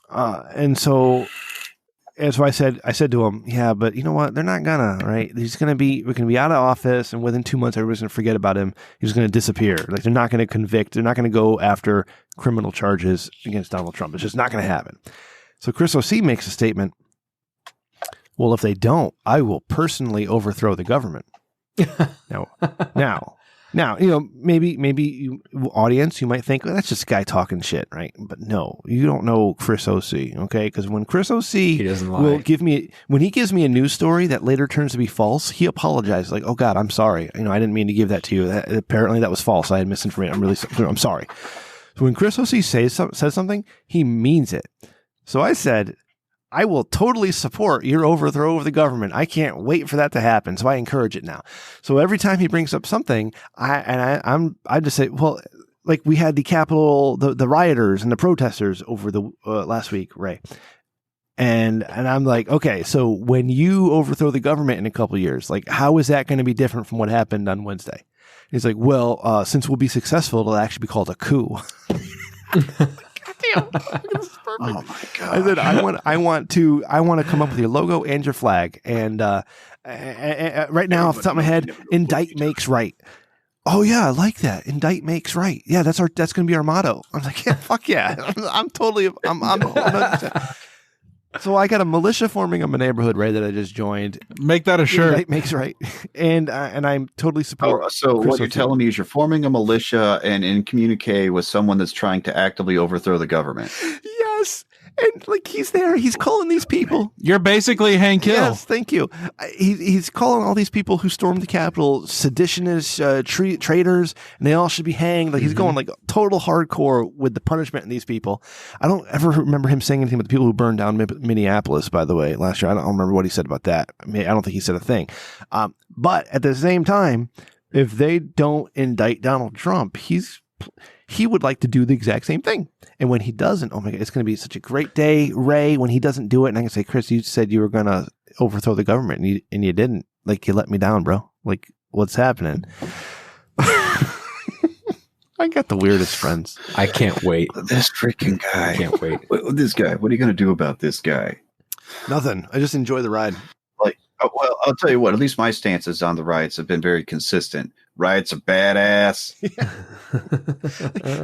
and so I said to him, yeah, but you know what? They're not gonna, right? We're gonna be out of office, and within 2 months, everybody's gonna forget about him. He's gonna disappear. Like, they're not gonna convict. They're not gonna go after criminal charges against Donald Trump. It's just not gonna happen. So Chris O.C. makes a statement. Well, if they don't, I will personally overthrow the government. Now, maybe you, audience, you might think, well, that's just a guy talking shit, right? But no, you don't know Chris O.C., okay? Because when Chris O.C. He doesn't lie. When he gives me a news story that later turns to be false, he apologizes, like, oh God, I'm sorry. I didn't mean to give that to you. Apparently that was false. I had misinformation. I'm sorry. So when Chris O.C. says something, he means it. So I said, I will totally support your overthrow of the government. I can't wait for that to happen. So I encourage it now. So every time he brings up something, I just say, well, like we had the Capitol, the rioters and the protesters over the last week, Ray. And I'm like, okay, so when you overthrow the government in a couple of years, like how is that going to be different from what happened on Wednesday? He's like, well, since we'll be successful, it'll actually be called a coup. Damn, this is perfect. Oh my god! I said, I want to come up with your logo and your flag. And right now, off the top of my head, indict makes right. Oh yeah, I like that. Indict makes right. Yeah, that's going to be our motto. I'm like, yeah, fuck yeah. I'm totally. So I got a militia forming in my neighborhood, Ray, that I just joined. Make that a shirt. Indict makes right, and I'm totally support. So what you're telling me is you're forming a militia and in communique with someone that's trying to actively overthrow the government. Yes. And like he's there, he's calling these people. You're basically Hank Hill. Yes, thank you. He's calling all these people who stormed the Capitol seditionists, traitors, and they all should be hanged. Like he's going like total hardcore with the punishment in these people. I don't ever remember him saying anything about the people who burned down Minneapolis. By the way, last year I don't remember what he said about that. I don't think he said a thing. But at the same time, if they don't indict Donald Trump, he would like to do the exact same thing. And when he doesn't, oh my God, it's going to be such a great day, Ray, when he doesn't do it. And I can say, Chris, you said you were going to overthrow the government and you didn't. Like, you let me down, bro. Like, what's happening? I got the weirdest friends. I can't wait. This freaking guy. I can't wait. This guy. What are you going to do about this guy? Nothing. I just enjoy the ride. Well, I'll tell you what, at least my stances on the riots have been very consistent. Riots are badass.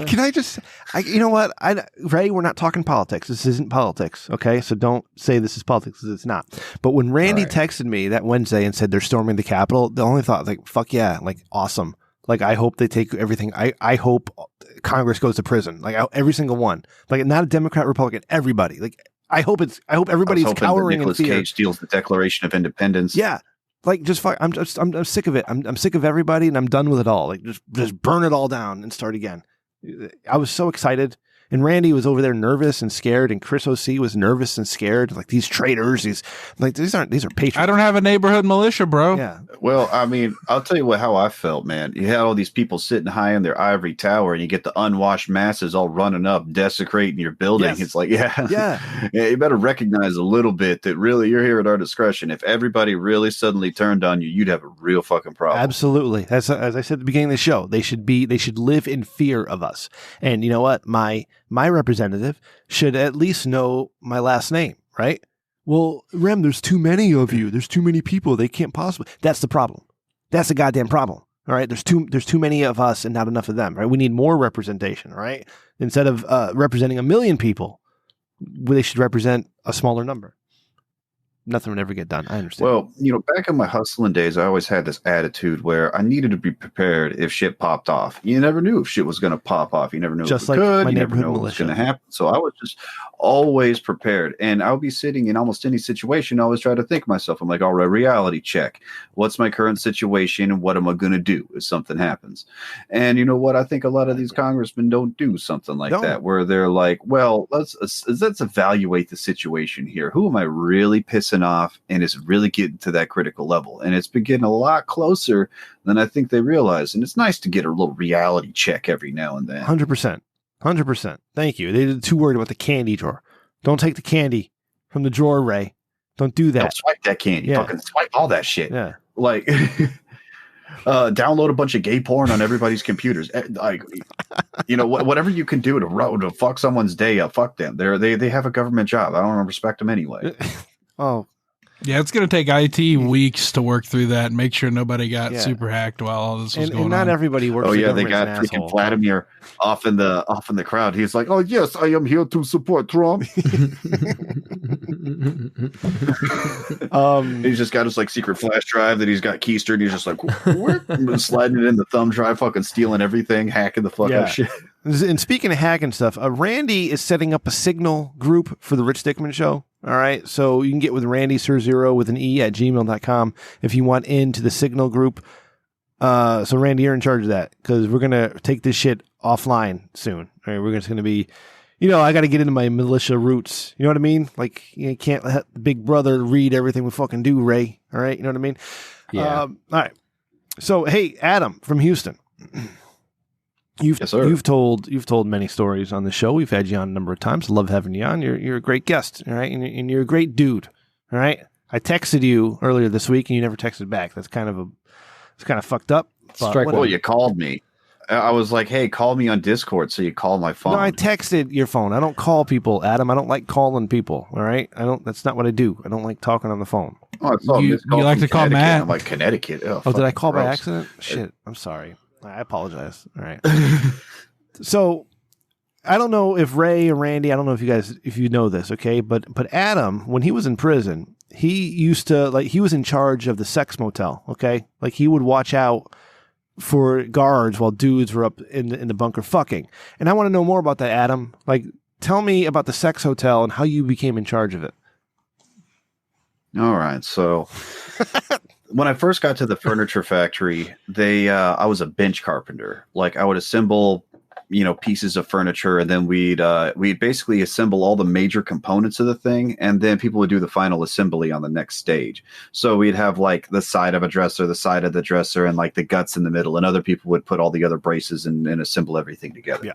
Can I just, you know what? Ray, we're not talking politics. This isn't politics. Okay. So don't say this is politics because it's not. But when Randy texted me that Wednesday and said they're storming the Capitol, the only thought like, fuck yeah, like awesome. Like, I hope they take everything. I hope Congress goes to prison. Like every single one, like not a Democrat, Republican, everybody. Like, I hope everybody's cowering in Nicolas fear. Cage steals the Declaration of Independence. Yeah, like just fuck. I'm sick of it. I'm sick of everybody, and I'm done with it all. Like just burn it all down and start again. I was so excited, and Randy was over there nervous and scared, and Chris O.C. was nervous and scared. Like these traitors, these are patriots. I don't have a neighborhood militia, bro. Yeah. Well, I mean, I'll tell you how I felt, man. You had all these people sitting high in their ivory tower, and you get the unwashed masses all running up, desecrating your building. Yes. It's like, yeah, you better recognize a little bit that really you're here at our discretion. If everybody really suddenly turned on you, you'd have a real fucking problem. Absolutely. As I said at the beginning of the show, they should live in fear of us. And you know what? My representative should at least know my last name, right? Well, Rem, there's too many of you. There's too many people. They can't possibly. That's the problem. That's the goddamn problem. All right. There's too many of us and not enough of them. Right. We need more representation. Right. Instead of representing 1 million people, they should represent a smaller number. nothing would ever get done. I understand. Well, back in my hustling days, I always had this attitude where I needed to be prepared if shit popped off. You never knew if shit was going to pop off. You never knew just if it like could. my You never neighborhood know what was militia. going to happen. So I was just always prepared. And I would be sitting in almost any situation. I always try to think myself. I'm like, all right, reality check. What's my current situation? What am I going to do if something happens? And you know what? I think a lot of these congressmen don't do something like that, where they're like, well, let's evaluate the situation here. Who am I really pissing off? And it's really getting to that critical level. And it's been getting a lot closer than I think they realize. And it's nice to get a little reality check every now and then. 100%. 100%. Thank you. They're too worried about the candy drawer. Don't take the candy from the drawer, Ray. Don't do that. Don't swipe that candy. Yeah. Fucking swipe all that shit. Yeah. Like, download a bunch of gay porn on everybody's computers. Like, whatever you can do to fuck someone's day up, fuck them. They have a government job. I don't respect them anyway. Oh. Yeah, it's going to take IT weeks to work through that and make sure nobody got super hacked while all this was going on. And not everybody works. Oh yeah, they got freaking Vladimir off in the crowd. He's like, "Oh yes, I am here to support Trump." He's just got his like secret flash drive that he's got keistered. He's just like sliding it in the thumb drive, fucking stealing everything, hacking the fuck out of shit. And speaking of hacking stuff, Randy is setting up a Signal group for the Rich Dickman Show. All right. So you can get with Randy Sir0 with an E at gmail.com if you want into the Signal group. So Randy, you're in charge of that because we're going to take this shit offline soon. All right. We're just going to be, I got to get into my militia roots. You know what I mean? Like you can't let the big brother read everything we fucking do, Ray. All right. You know what I mean? Yeah. All right. So, hey, Adam from Houston. Yes, sir. You've told many stories on the show. We've had you on a number of times. Love having you on. You're a great guest, all right? And you're a great dude, all right? I texted you earlier this week and you never texted back. That's kind of fucked up. Well, you called me. I was like, "Hey, call me on Discord." So you called my phone. No, I texted your phone. I don't call people, Adam. I don't like calling people. All right, that's not what I do. I don't like talking on the phone. Oh, you like to call Matt? I'm like Connecticut. Oh, did I call by accident? Shit, I'm sorry. I apologize. All right. So I don't know if Ray or Randy, I don't know if you know this, okay? But Adam, when he was in prison, he used to he was in charge of the sex motel, okay? Like he would watch out for guards while dudes were up in the bunker fucking. And I want to know more about that, Adam. Like tell me about the sex hotel and how you became in charge of it. All right. So when I first got to the furniture factory, I was a bench carpenter. Like I would assemble, pieces of furniture, and then we'd basically assemble all the major components of the thing, and then people would do the final assembly on the next stage. So we'd have like the side of a dresser, the side of the dresser, and like the guts in the middle, and other people would put all the other braces and assemble everything together. Yeah.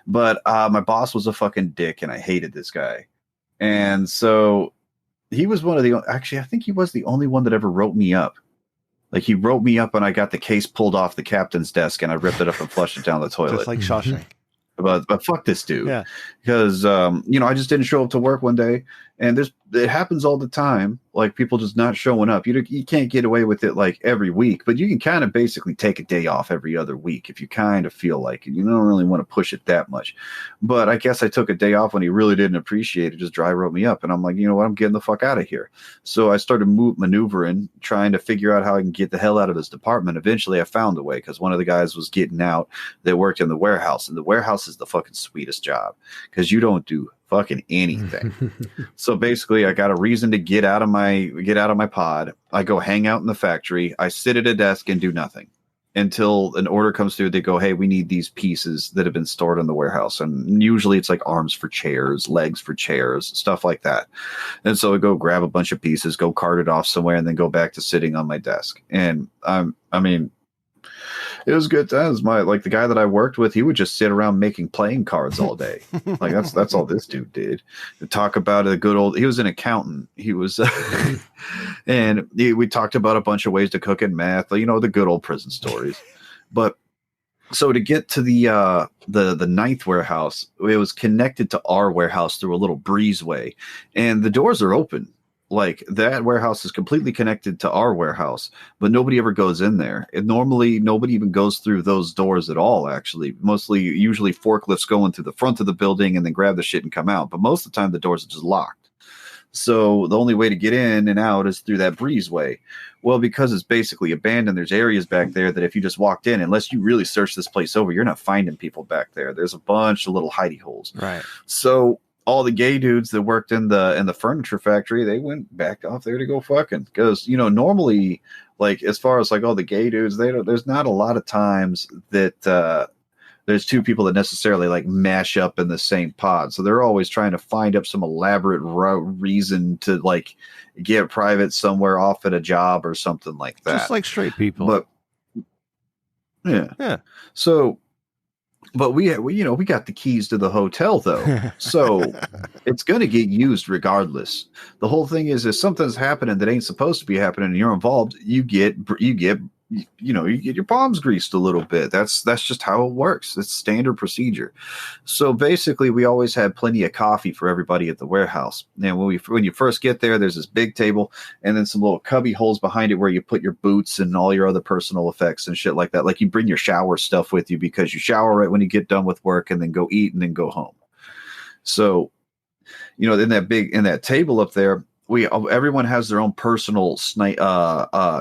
But my boss was a fucking dick, and I hated this guy. And so he was I think he was the only one that ever wrote me up. Like he wrote me up and I got the case pulled off the captain's desk and I ripped it up and flushed it down the toilet. Just like Shawshank. But fuck this dude. Yeah. Because, I just didn't show up to work one day, and it happens all the time. Like people just not showing up. You can't get away with it like every week, but you can kind of basically take a day off every other week if you kind of feel like it. You don't really want to push it that much. But I guess I took a day off when he really didn't appreciate it. Just dry wrote me up, and I'm like, you know what? I'm getting the fuck out of here. So I started maneuvering, trying to figure out how I can get the hell out of this department. Eventually, I found a way because one of the guys was getting out that worked in the warehouse, and the warehouse is the fucking sweetest job because you don't do fucking anything. So basically I got a reason to get out of my pod. I go hang out in the factory. I sit at a desk and do nothing until an order comes through. They go, "Hey, we need these pieces that have been stored in the warehouse." And usually it's like arms for chairs, legs for chairs, stuff like that. And so I go grab a bunch of pieces, go cart it off somewhere, and then go back to sitting on my desk. And it was good times. The guy that I worked with, he would just sit around making playing cards all day. Like that's all this dude did. To talk about a good old. He was an accountant. He was, and we talked about a bunch of ways to cook and math. The good old prison stories. But so to get to the ninth warehouse, it was connected to our warehouse through a little breezeway, and the doors are open. Like that warehouse is completely connected to our warehouse, but nobody ever goes in there. And normally nobody even goes through those doors at all. Actually, usually forklifts go into the front of the building and then grab the shit and come out. But most of the time the doors are just locked. So the only way to get in and out is through that breezeway. Well, because it's basically abandoned, there's areas back there that if you just walked in, unless you really search this place over, you're not finding people back there. There's a bunch of little hidey holes. Right. So all the gay dudes that worked in the furniture factory, they went back off there to go fucking, because normally, like, as far as like all the gay dudes, there's not a lot of times that there's two people that necessarily like mash up in the same pod. So they're always trying to find up some elaborate reason to like get private somewhere off at a job or something like that. Just like straight people. But yeah. So, but we got the keys to the hotel though. So it's going to get used regardless. The whole thing is if something's happening that ain't supposed to be happening and you're involved, you get your palms greased a little bit. That's just how it works. It's standard procedure. So basically, we always had plenty of coffee for everybody at the warehouse. And when you first get there, there's this big table and then some little cubby holes behind it where you put your boots and all your other personal effects and shit like that. Like you bring your shower stuff with you because you shower right when you get done with work and then go eat and then go home. So, in that table up there, everyone has their own personal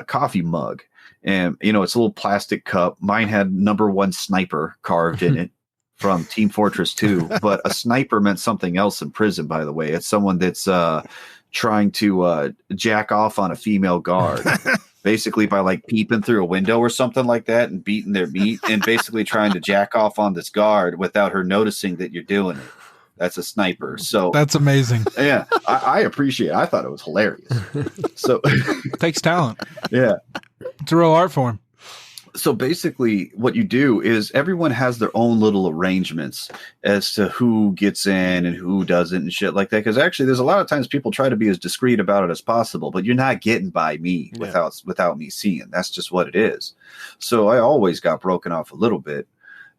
coffee mug. And, it's a little plastic cup. Mine had #1 sniper carved in it from Team Fortress 2. But a sniper meant something else in prison, by the way. It's someone that's trying to jack off on a female guard. Basically by like peeping through a window or something like that and beating their meat and basically trying to jack off on this guard without her noticing that you're doing it. That's a sniper. So that's amazing. Yeah, I appreciate it. I thought it was hilarious. So takes talent. Yeah. It's a real art form. So basically what you do is everyone has their own little arrangements as to who gets in and who doesn't and shit like that. Because actually there's a lot of times people try to be as discreet about it as possible, but you're not getting by me without me seeing. That's just what it is. So I always got broken off a little bit.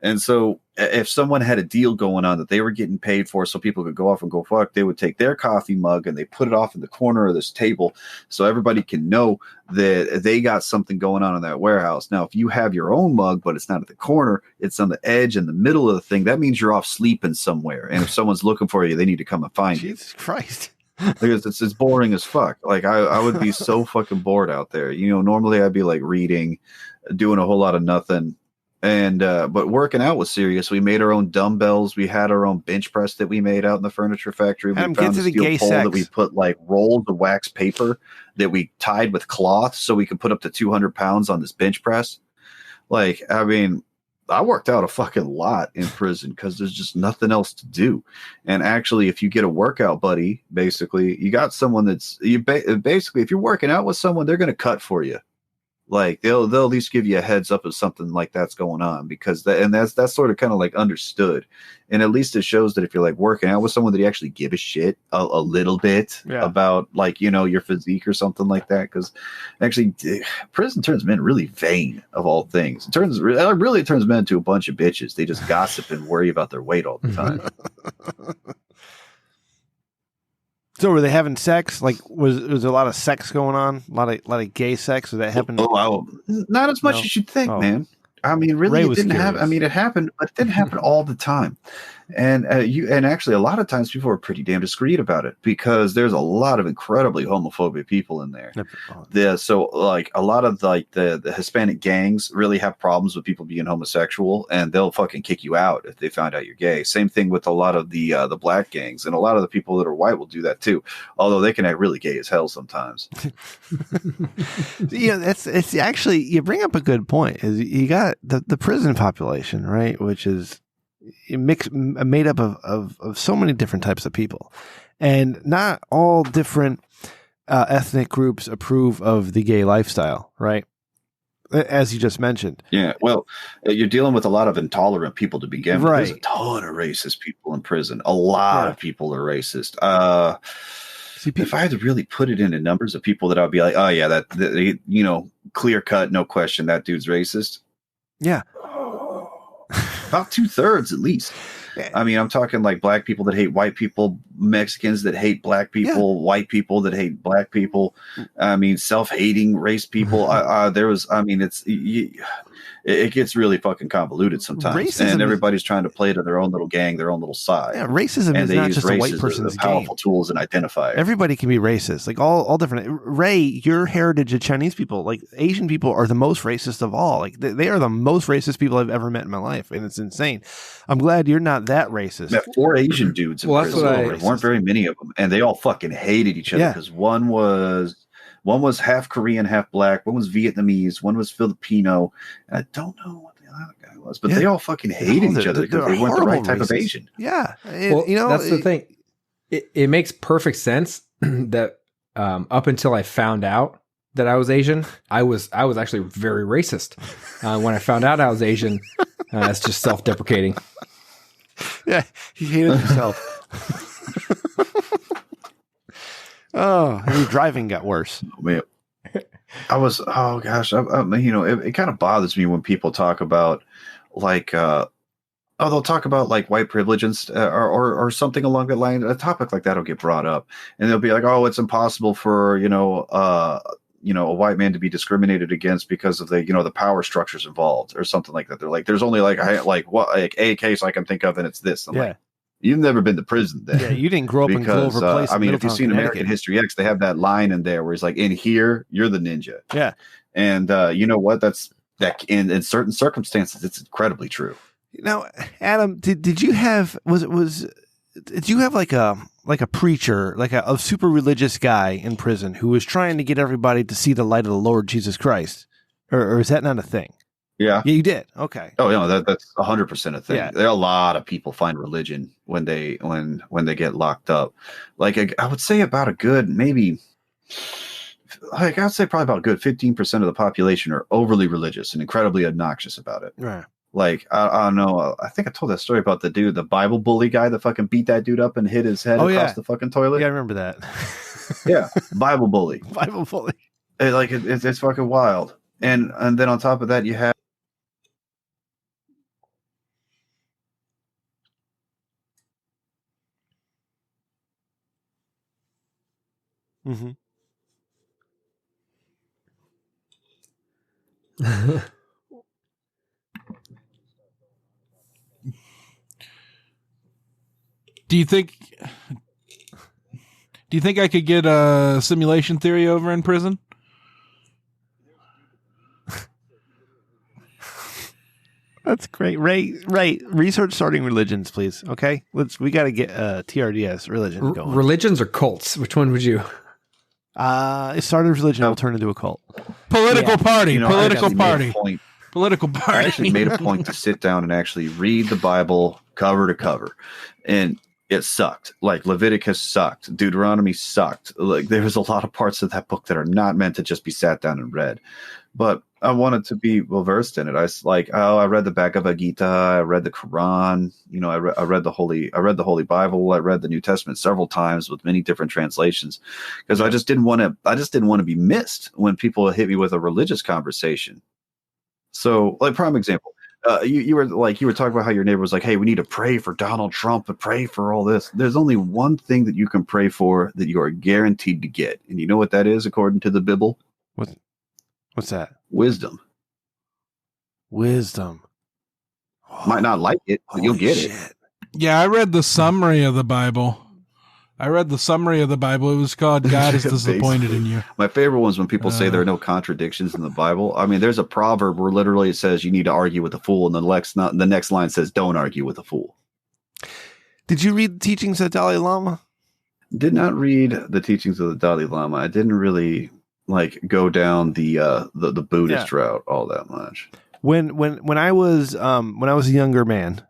And so if someone had a deal going on that they were getting paid for so people could go off and go fuck, they would take their coffee mug and they put it off in the corner of this table so everybody can know that they got something going on in that warehouse. Now, if you have your own mug, but it's not at the corner, it's on the edge in the middle of the thing, that means you're off sleeping somewhere. And if someone's looking for you, they need to come and find you. Jesus Christ. Because it's boring as fuck. Like I would be so fucking bored out there. Normally I'd be like reading, doing a whole lot of nothing. And but working out was serious. We made our own dumbbells. We had our own bench press that we made out in the furniture factory. We found a steel pole that we put like rolls of wax paper that we tied with cloth so we could put up to 200 pounds on this bench press. Like, I mean, I worked out a fucking lot in prison because there's just nothing else to do. And actually, if you get a workout buddy, basically, you got someone basically, if you're working out with someone, they're going to cut for you. Like they'll at least give you a heads up if something like that's going on because that's sort of kind of like understood. And at least it shows that if you're like working out with someone that you actually give a shit a little bit about like, your physique or something like that. Cause actually prison turns men really vain of all things. It really turns men into a bunch of bitches. They just gossip and worry about their weight all the time. So were they having sex? Like, was there a lot of sex going on? A lot of gay sex? Was that happening? Oh, not as much as you'd think, man. I mean, really, it didn't happen. I mean, it happened, but it didn't happen all the time. And actually, a lot of times people are pretty damn discreet about it because there's a lot of incredibly homophobic people in there. So, like, a lot of the Hispanic gangs really have problems with people being homosexual, and they'll fucking kick you out if they find out you're gay. Same thing with a lot of the black gangs, and a lot of the people that are white will do that too. Although they can act really gay as hell sometimes. It's actually, you bring up a good point. Is you got the prison population, right, which is made up of so many different types of people, and not all different ethnic groups approve of the gay lifestyle, right? As you just mentioned. Yeah, well, you're dealing with a lot of intolerant people to begin with. There's a ton of racist people in prison. A lot of people are racist. If I had to really put it into numbers of people that I'd be like, oh yeah, that clear cut, no question, that dude's racist. Yeah. About 2/3 at least. I mean, I'm talking like black people that hate white people, Mexicans that hate black people, white people that hate black people. I mean, self-hating race people. it gets really fucking convoluted sometimes. Racism and everybody's trying to play to their own little gang, their own little side. Yeah, racism is not just a white person's game. Powerful tools and identifiers. Everybody can be racist, like all different. Ray, your heritage of Chinese people, like Asian people, are the most racist of all. Like they are the most racist people I've ever met in my life, and it's insane. I'm glad you're not that racist. Met 4 Asian dudes in prison. There weren't very many of them, and they all fucking hated each other because one was half Korean, half black. One was Vietnamese. One was Filipino. And I don't know what the other guy was, but they all fucking hated each other because they weren't the right type of Asian. Yeah, well, that's the thing. It makes perfect sense that up until I found out that I was Asian, I was actually very racist. When I found out I was Asian, it's just self-deprecating. Yeah, he hated himself. Oh, your driving got worse. Oh, man. Oh gosh, it kind of bothers me when people talk about like, they'll talk about like white privilege and or something along that line. A topic like that will get brought up, and they'll be like, "Oh, it's impossible for a white man to be discriminated against because of the power structures involved or something like that." They're like, "There's only a case I can think of, and it's this." I'm like, you've never been to prison then. Yeah, you didn't grow up in Clover Place. If you've seen American History X, they have that line in there where he's like, "In here, you're the ninja." Yeah. And you know what? That's in certain circumstances, it's incredibly true. Now, Adam, did you have did you have like a preacher, like a super religious guy in prison who was trying to get everybody to see the light of the Lord Jesus Christ? Or is that not a thing? Yeah. Yeah, you did. Okay. Oh, yeah, that's 100% a thing. Yeah. There are a lot of people find religion when they get locked up. Like I would say about a good maybe, like I'd say probably about a good 15% of the population are overly religious and incredibly obnoxious about it. Right. Like I don't know. I think I told that story about the Bible bully guy that fucking beat that dude up and hit his head across the fucking toilet. Yeah, I remember that. Yeah, Bible bully. Bible bully. It's fucking wild. And then on top of that, you have. Mm-hmm. Do you think I could get a simulation theory over in prison? That's great. Ray, research starting religions, please. Okay, we got to get TRDS religion going. Religions or cults? Which one would you? It started as religion, will turn into a cult. Political party. Political party. I actually made a point to sit down and actually read the Bible cover to cover, and it sucked. Like Leviticus sucked, Deuteronomy sucked. Like there was a lot of parts of that book that are not meant to just be sat down and read. But I wanted to be well versed in it. I read the Bhagavad Gita, I read the Quran, I read the Holy Bible, I read the New Testament several times with many different translations, because I just didn't want to be missed when people hit me with a religious conversation. So, like prime example, you were talking about how your neighbor was like, "Hey, we need to pray for Donald Trump and pray for all this." There's only one thing that you can pray for that you are guaranteed to get, and you know what that is according to the Bible? What's that? Wisdom. Might not like it, but you'll get it. Yeah, I read the summary of the Bible. It was called "God is disappointed in you." My favorite one's when people say there are no contradictions in the Bible. I mean, there's a proverb where literally it says you need to argue with a fool, and the next line says don't argue with a fool. Did you read the teachings of Dalai Lama? Did not read the teachings of the Dalai Lama. I didn't really go down the Buddhist route all that much. When I was a younger man,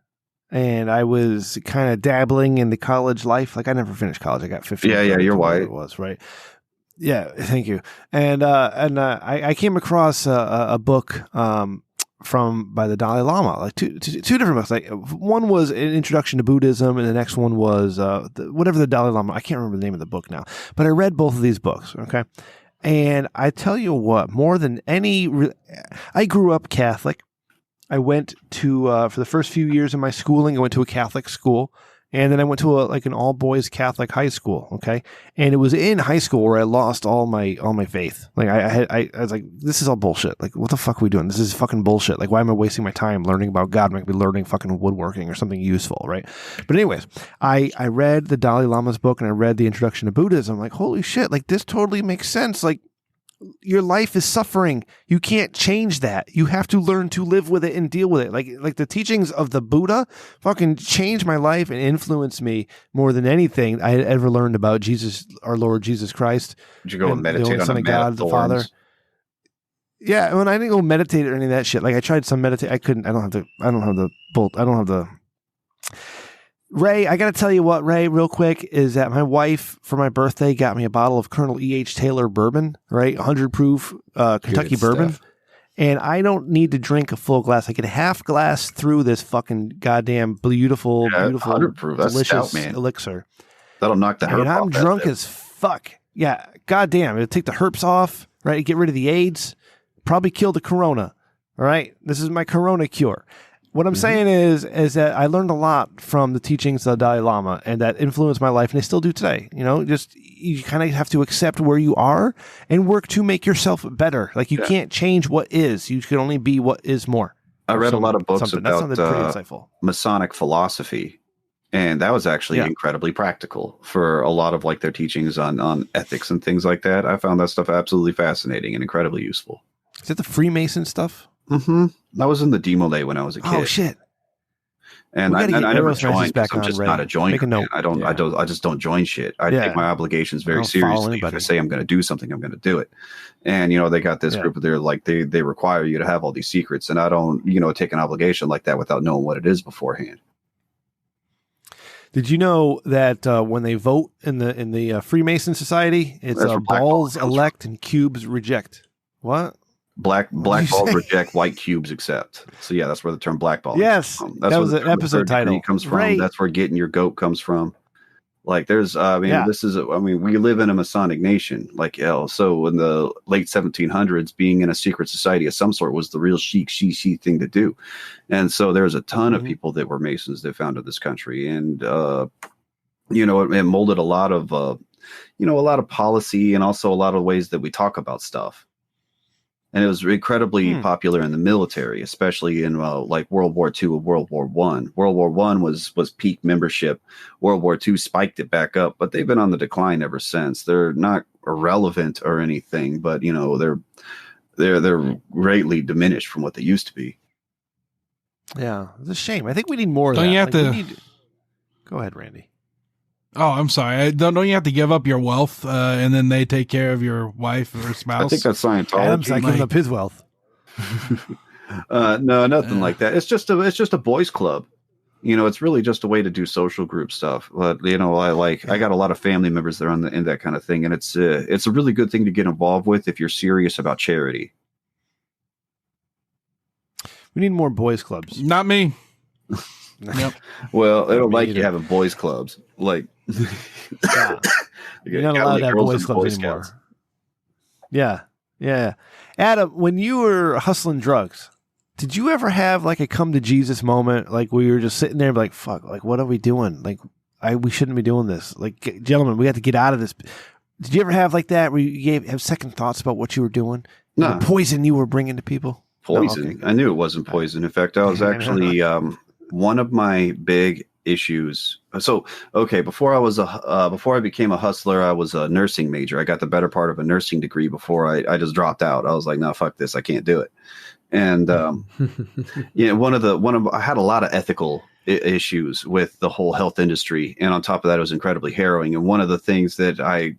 and I was kind of dabbling in the college life. Like I never finished college. I got 15. Yeah, you're white. It was right. Yeah, thank you. And I came across a book by the Dalai Lama, like two different books. Like one was an introduction to Buddhism, and the next one was whatever the Dalai Lama. I can't remember the name of the book now, but I read both of these books. Okay. And I tell you what, more than I grew up Catholic. I went to, for the first few years of my schooling, I went to a Catholic school, And then I went to an all boys Catholic high school. Okay. And it was in high school where I lost all my faith. Like I was like, this is all bullshit. Like, what the fuck are we doing? This is fucking bullshit. Like, why am I wasting my time learning about God when I could be learning fucking woodworking or something useful? Right. But anyways, I read the Dalai Lama's book and I read the Introduction to Buddhism. Like, holy shit. Like, this totally makes sense. Like, your life is suffering. You can't change that. You have to learn to live with it and deal with it. Like the teachings of the Buddha fucking changed my life and influenced me more than anything I had ever learned about Jesus, our Lord Jesus Christ. Did you go and meditate on Son a of mat God, of the Father? thorns? Yeah, when I didn't go meditate or any of that shit. Like I tried some meditate. I couldn't. I don't have the Ray, I got to tell you what, Ray, real quick, is that my wife, for my birthday, got me a bottle of Colonel E.H. Taylor bourbon, right? 100 proof Kentucky Good bourbon. stuff. And I don't need to drink a full glass. I get a half glass through this fucking goddamn beautiful, 100 proof. That's delicious stout, man. elixir. That'll knock the herb And I'm off that drunk thing. as fuck. Yeah, goddamn. It'll take the herpes off, right? Get rid of the AIDS. Probably kill the corona. All right? This is my corona cure. What I'm saying is that I learned a lot from the teachings of the Dalai Lama, and that influenced my life, and they still do today. You know, just you kind of have to accept where you are and work to make yourself better. Like you can't change what is; you can only be what is more. I read a lot of books That sounded pretty about insightful. Masonic philosophy, and that was actually incredibly practical for a lot of like their teachings on ethics and things like that. I found that stuff absolutely fascinating and incredibly useful. Is it the Freemason stuff? Mm-hmm. I was in the Demole when I was a kid. Oh shit! And I never Aeros joined Francis back because I'm on, just Ray. not a joiner. Make a note. Man. I just don't join shit. I take my obligations very don't follow seriously. If I anybody. say I'm going to do something, I'm going to do it. And they got this group of they require you to have all these secrets, and I don't take an obligation like that without knowing what it is beforehand. Did you know that when they vote in the Freemason Society, it's That's where black balls balls comes elect and cubes reject? What? Black did you balls say? reject, white cubes accept. So yeah, that's where the term blackball Yes, comes from. that That's was where an the term episode third degree title. comes from. Right. That's where getting your goat comes from. Like there's, we live in a Masonic nation. Like, so in the late 1700s, being in a secret society of some sort was the real chic thing to do. And so there's a ton of people that were Masons that founded this country. And, it molded a lot of policy and also a lot of ways that we talk about stuff. And it was incredibly popular in the military, especially in like World War II and World War I. World War I was peak membership. World War II spiked it back up, but they've been on the decline ever since. They're not irrelevant or anything, but they're greatly diminished from what they used to be. Yeah, it's a shame. I think we need more of Don't that. you have to? Go ahead, Randy. Oh, I'm sorry. Don't you have to give up your wealth and then they take care of your wife or spouse? I think that's Scientology. Adam's not giving up his wealth. No, nothing like that. It's just a boys club. It's really just a way to do social group stuff. But I got a lot of family members that are in that kind of thing, and it's a really good thing to get involved with if you're serious about charity. We need more boys clubs. Not me. Yep. Well, it'll Me like either. you having boys clubs. Like Yeah. You're not allowed to have boys clubs anymore. Yeah. Adam, when you were hustling drugs, did you ever have like a come to Jesus moment, like where you were just sitting there and be like, fuck, like what are we doing? Like we shouldn't be doing this. Like, gentlemen, we got to get out of this. Did you ever have like that where you have second thoughts about what you were doing? No. The poison you were bringing to people? Poison. No, okay. I knew it wasn't poison. In fact, I was actually one of my big issues. So, okay, before I became a hustler, I was a nursing major. I got the better part of a nursing degree before I just dropped out. I was like, no, fuck this, I can't do it. And I had a lot of ethical issues with the whole health industry, and on top of that, it was incredibly harrowing. And one of the things that I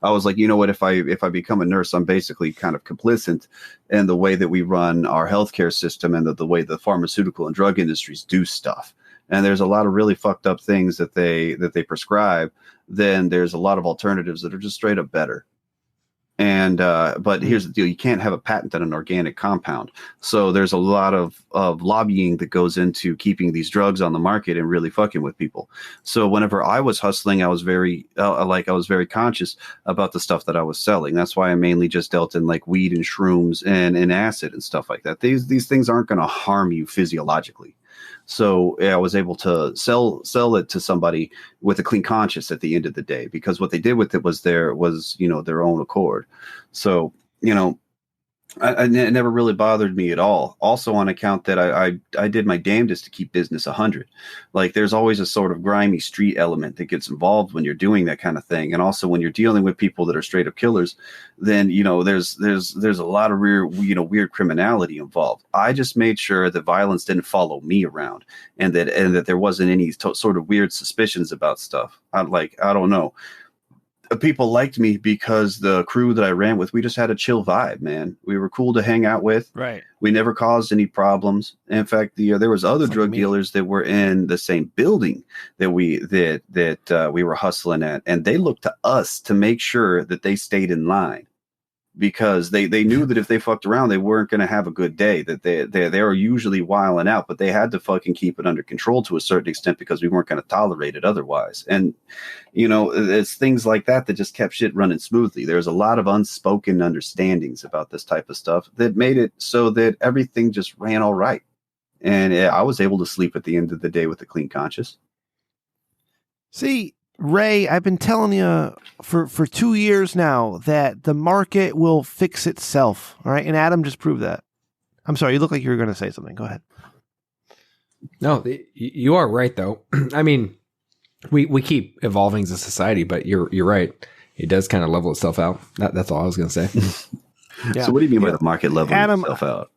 was like, you know what, if I become a nurse, I'm basically kind of complicit in the way that we run our healthcare system and the way the pharmaceutical and drug industries do stuff. And there's a lot of really fucked up things that they prescribe. Then there's a lot of alternatives that are just straight up better. And but here's the deal: you can't have a patent on an organic compound. So there's a lot of lobbying that goes into keeping these drugs on the market and really fucking with people. So whenever I was hustling, I was very conscious about the stuff that I was selling. That's why I mainly just dealt in like weed and shrooms and acid and stuff like that. These things aren't going to harm you physiologically. So yeah, I was able to sell it to somebody with a clean conscience at the end of the day, because what they did with it was their own accord. So, it never really bothered me at all. Also, on account that I did my damnedest to keep business 100. Like, there's always a sort of grimy street element that gets involved when you're doing that kind of thing, and also when you're dealing with people that are straight up killers, then there's a lot of weird criminality involved. I just made sure that violence didn't follow me around, and that there wasn't any sort of weird suspicions about stuff. I don't know. People liked me because the crew that I ran with, we just had a chill vibe, man. We were cool to hang out with. Right. We never caused any problems. In fact, there was other drug dealers that were in the same building that we were hustling at, and they looked to us to make sure that they stayed in line, because they knew that if they fucked around, they weren't going to have a good day, that they were usually wilding out, but they had to fucking keep it under control to a certain extent, because we weren't going to tolerate it otherwise. And, it's things like that just kept shit running smoothly. There's a lot of unspoken understandings about this type of stuff that made it so that everything just ran all right. And I was able to sleep at the end of the day with a clean conscience. See, Ray, I've been telling you for 2 years now that the market will fix itself. All right. And Adam just proved that. I'm sorry. You look like you were going to say something. Go ahead. No, you are right, though. I mean, we keep evolving as a society, but you're right. It does kind of level itself out. That's all I was going to say. Yeah. So what do you mean by the market leveling itself out?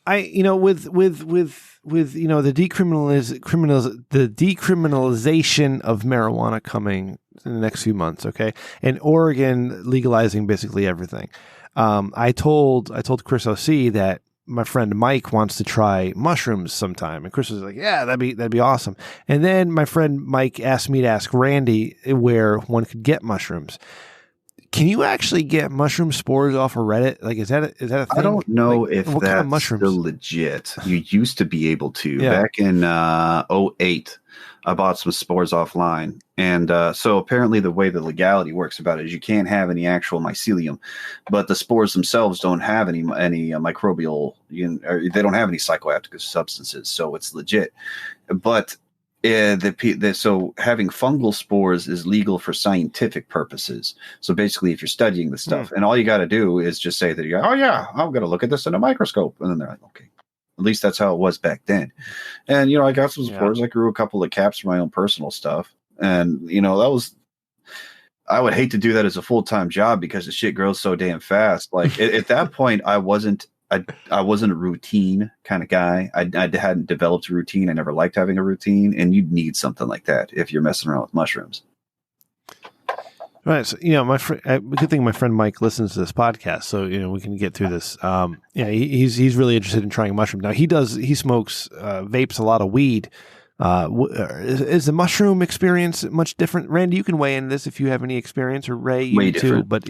With the decriminalization of marijuana coming in the next few months, okay, and Oregon legalizing basically everything. I told Chris O.C. that my friend Mike wants to try mushrooms sometime, and Chris was like, "Yeah, that'd be awesome." And then my friend Mike asked me to ask Randy where one could get mushrooms. Can you actually get mushroom spores off of Reddit? Like, is that a thing? I don't know if what that's kind of mushrooms? still legit. You used to be able to. Yeah. Back in 2008, I bought some spores offline. And so apparently the way the legality works about it is you can't have any actual mycelium, but the spores themselves don't have any microbial, or they don't have any psychoactive substances. So it's legit. But so having fungal spores is legal for scientific purposes. So basically, if you're studying the stuff, and all you got to do is just say that oh yeah, I'm going to look at this in a microscope, and then they're like, okay. At least that's how it was back then. And I got some spores. I grew a couple of caps for my own personal stuff, and that was. I would hate to do that as a full-time job because the shit grows so damn fast. Like at that point, I wasn't a routine kind of guy. I hadn't developed a routine. I never liked having a routine, and you'd need something like that if you're messing around with mushrooms. Right. So, my friend, good thing my friend Mike listens to this podcast, so, we can get through this. He's really interested in trying mushrooms. Now he smokes, vapes a lot of weed. Is the mushroom experience much different? Randy, you can weigh in this if you have any experience, or Ray, you too. But,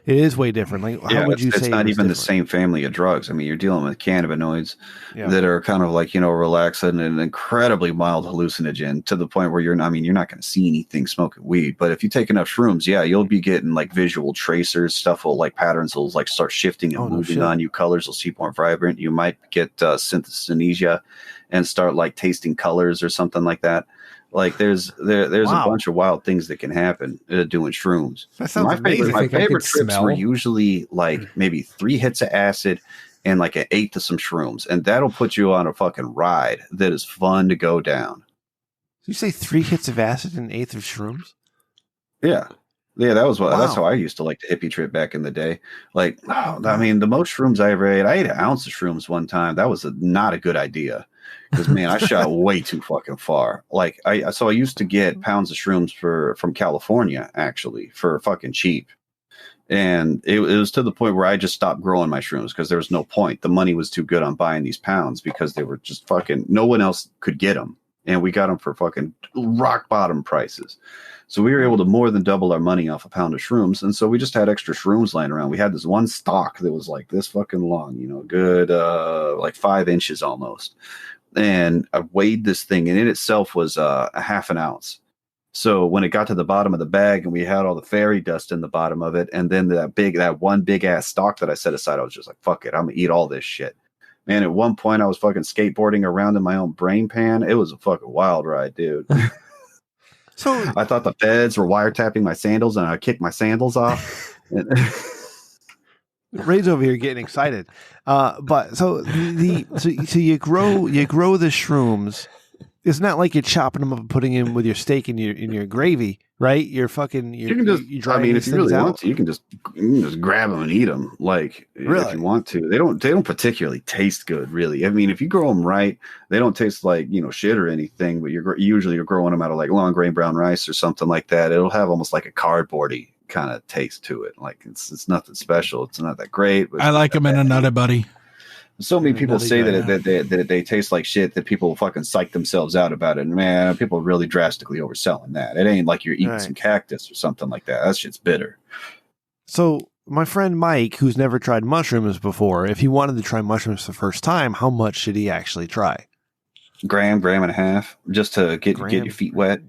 it is way different. Like, how would you say it's not even different? the same family of drugs? I mean, you're dealing with cannabinoids that are kind of like, relaxant and incredibly mild hallucinogen, to the point where you're not going to see anything smoking weed. But if you take enough shrooms, you'll be getting like visual tracers. Stuff will, like, patterns will like start shifting and moving on you. Colors will seem more vibrant. You might get synesthesia and start like tasting colors or something like that. Like there's a bunch of wild things that can happen doing shrooms. That sounds amazing. My favorite trips were usually like maybe 3 hits of acid and like an 8 to some shrooms, and that'll put you on a fucking ride that is fun to go down. You say 3 hits of acid and 1/8 of shrooms? Yeah, that's how I used to like the hippie trip back in the day. Like, I mean, the most shrooms I ever ate, I ate an ounce of shrooms one time. That was not a good idea. Because, man, I shot way too fucking far. Like, I used to get pounds of shrooms from California, actually, for fucking cheap. And it was to the point where I just stopped growing my shrooms because there was no point. The money was too good on buying these pounds because they were just fucking, no one else could get them. And we got them for fucking rock bottom prices. So we were able to more than double our money off a pound of shrooms. And so we just had extra shrooms laying around. We had this one stalk that was like this fucking long, good, like 5 inches almost. And I weighed this thing, and it itself was a half an ounce. So when it got to the bottom of the bag and we had all the fairy dust in the bottom of it, and then that one big ass stalk that I set aside, I was just like, fuck it, I'm gonna eat all this shit. Man, at one point I was fucking skateboarding around in my own brain pan. It was a fucking wild ride, dude. So I thought the feds were wiretapping my sandals, and I kicked my sandals off. Ray's over here getting excited. But so so you grow the shrooms. It's not like you're chopping them up and putting them with your steak in your gravy, right? You're fucking. You can just. I mean, if you really want to, you can just grab them and eat them. Like really? If you want to, they don't particularly taste good, really. I mean, if you grow them right, they don't taste like shit or anything. But you're growing them out of like long grain brown rice or something like that. It'll have almost like a cardboardy kind of taste to it. Like it's nothing special. It's not that great. But I like them in a Nutty Buddy. So many people say that they taste like shit that people fucking psych themselves out about it. And man, people are really drastically overselling that. It ain't like you're eating some cactus or something like that. That shit's bitter. So my friend Mike, who's never tried mushrooms before, if he wanted to try mushrooms the first time, how much should he actually try? Gram and a half, just to get your feet wet.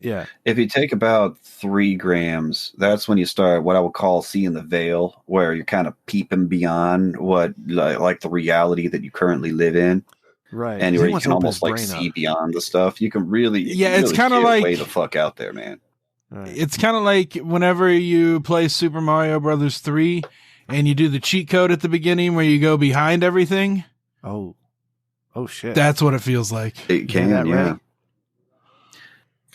Yeah. If you take about 3 grams, that's when you start what I would call seeing the veil, where you're kind of peeping beyond what like the reality that you currently live in. Right. And where you can almost like see beyond the stuff. You can really it's kind of like way the fuck out there, man. Right. It's kind of like whenever you play Super Mario Brothers 3 and you do the cheat code at the beginning where you go behind everything. Oh shit. That's what it feels like. It can, yeah. Right?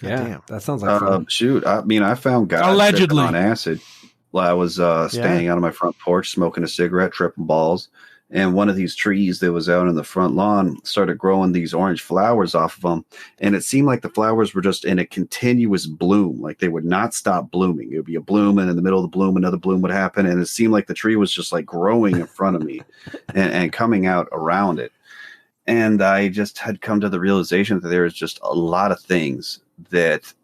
Yeah, damn. that sounds like fun. Shoot, I mean, I found guys allegedly on acid while I was standing out on my front porch smoking a cigarette, tripping balls, and one of these trees that was out in the front lawn started growing these orange flowers off of them, and it seemed like the flowers were just in a continuous bloom, like they would not stop blooming. It would be a bloom, and in the middle of the bloom, another bloom would happen, and it seemed like the tree was just like growing in front of me and coming out around it. And I just had come to the realization that there is just a lot of things that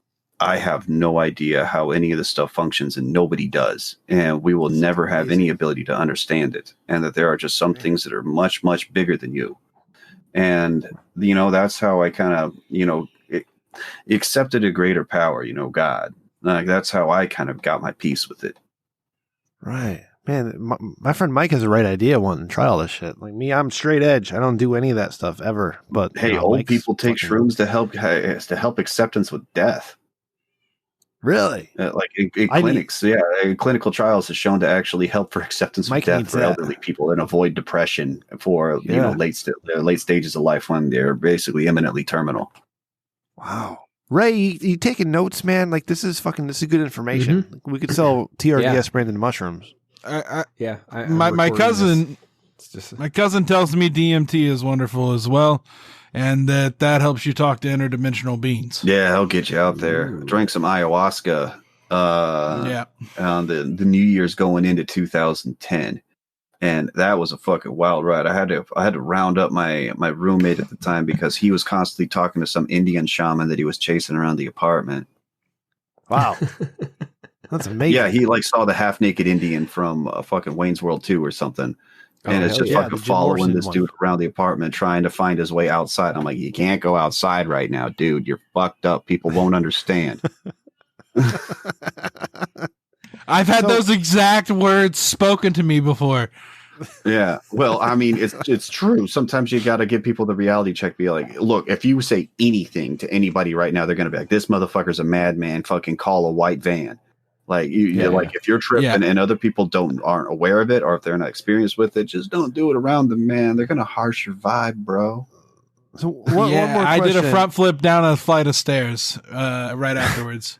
I have no idea how any of this stuff functions, and nobody does. And we will never have any ability to understand it. And that there are just some things that are much, much bigger than you. And, that's how I kind of, accepted a greater power, God. Like, that's how I kind of got my peace with it. Right. Man, my friend Mike has a right idea wanting to try all this shit. Like me, I'm straight edge. I don't do any of that stuff ever. But hey, old people take shrooms to help acceptance with death. Really? Like in clinics, in clinical trials has shown to actually help for acceptance with death for elderly people and avoid depression for late stages of life when they're basically imminently terminal. Wow. Ray, you taking notes, man? Like this is good information. Mm-hmm. We could sell TRDS branded mushrooms. My cousin tells me DMT is wonderful as well, and that helps you talk to interdimensional beings. Yeah, he'll get you out there. Drink some ayahuasca. On the New Year's going into 2010, and that was a fucking wild ride. I had to round up my roommate at the time because he was constantly talking to some Indian shaman that he was chasing around the apartment. Wow. That's amazing. Yeah, he like saw the half naked Indian from fucking Wayne's World 2 or something. And it's just fucking following this dude around the apartment trying to find his way outside. I'm like, you can't go outside right now, dude. You're fucked up. People won't understand. I've had those exact words spoken to me before. Yeah. Well, I mean, it's true. Sometimes you got to give people the reality check. Be like, look, if you say anything to anybody right now, they're going to be like, this motherfucker's a madman. Fucking call a white van. Like if you're tripping and other people aren't aware of it, or if they're not experienced with it, just don't do it around them, man. They're gonna harsh your vibe, bro. So one more question. I did a front flip down a flight of stairs right afterwards.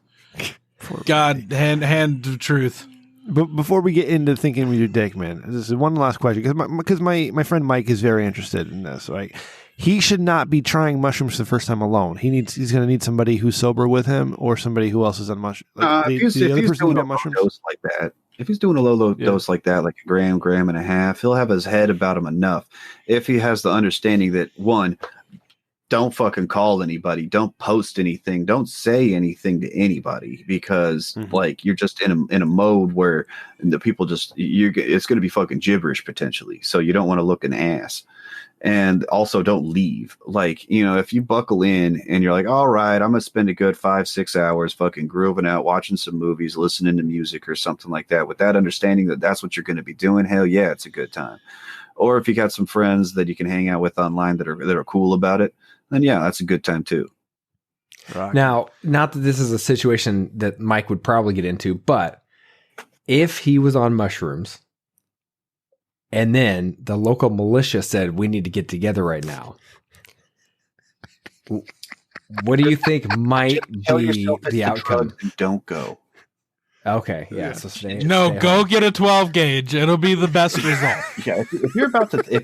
God, hand of truth. But before we get into thinking with your dick, man, this is one last question because my friend Mike is very interested in this. Right, he should not be trying mushrooms the first time alone. He's going to need somebody who's sober with him or somebody who else is on mushrooms. If he's doing a low dose like that, if he's doing a low dose like that, like a gram and a half, he'll have his head about him enough. If he has the understanding that one, don't fucking call anybody. Don't post anything. Don't say anything to anybody because like you're just in a mode where the people it's going to be fucking gibberish potentially. So you don't want to look an ass. And also don't leave. Like, if you buckle in and you're like, all right, I'm going to spend a good 5-6 hours fucking grooving out, watching some movies, listening to music or something like that with that understanding that that's what you're going to be doing. Hell yeah, it's a good time. Or if you got some friends that you can hang out with online that are cool about it, then yeah, that's a good time too. Now, not that this is a situation that Mike would probably get into, but if he was on mushrooms and then the local militia said, we need to get together right now, what do you think might be the outcome? Don't go. Okay, yeah. So stay go home. Get a 12 gauge. It'll be the best result. Yeah, if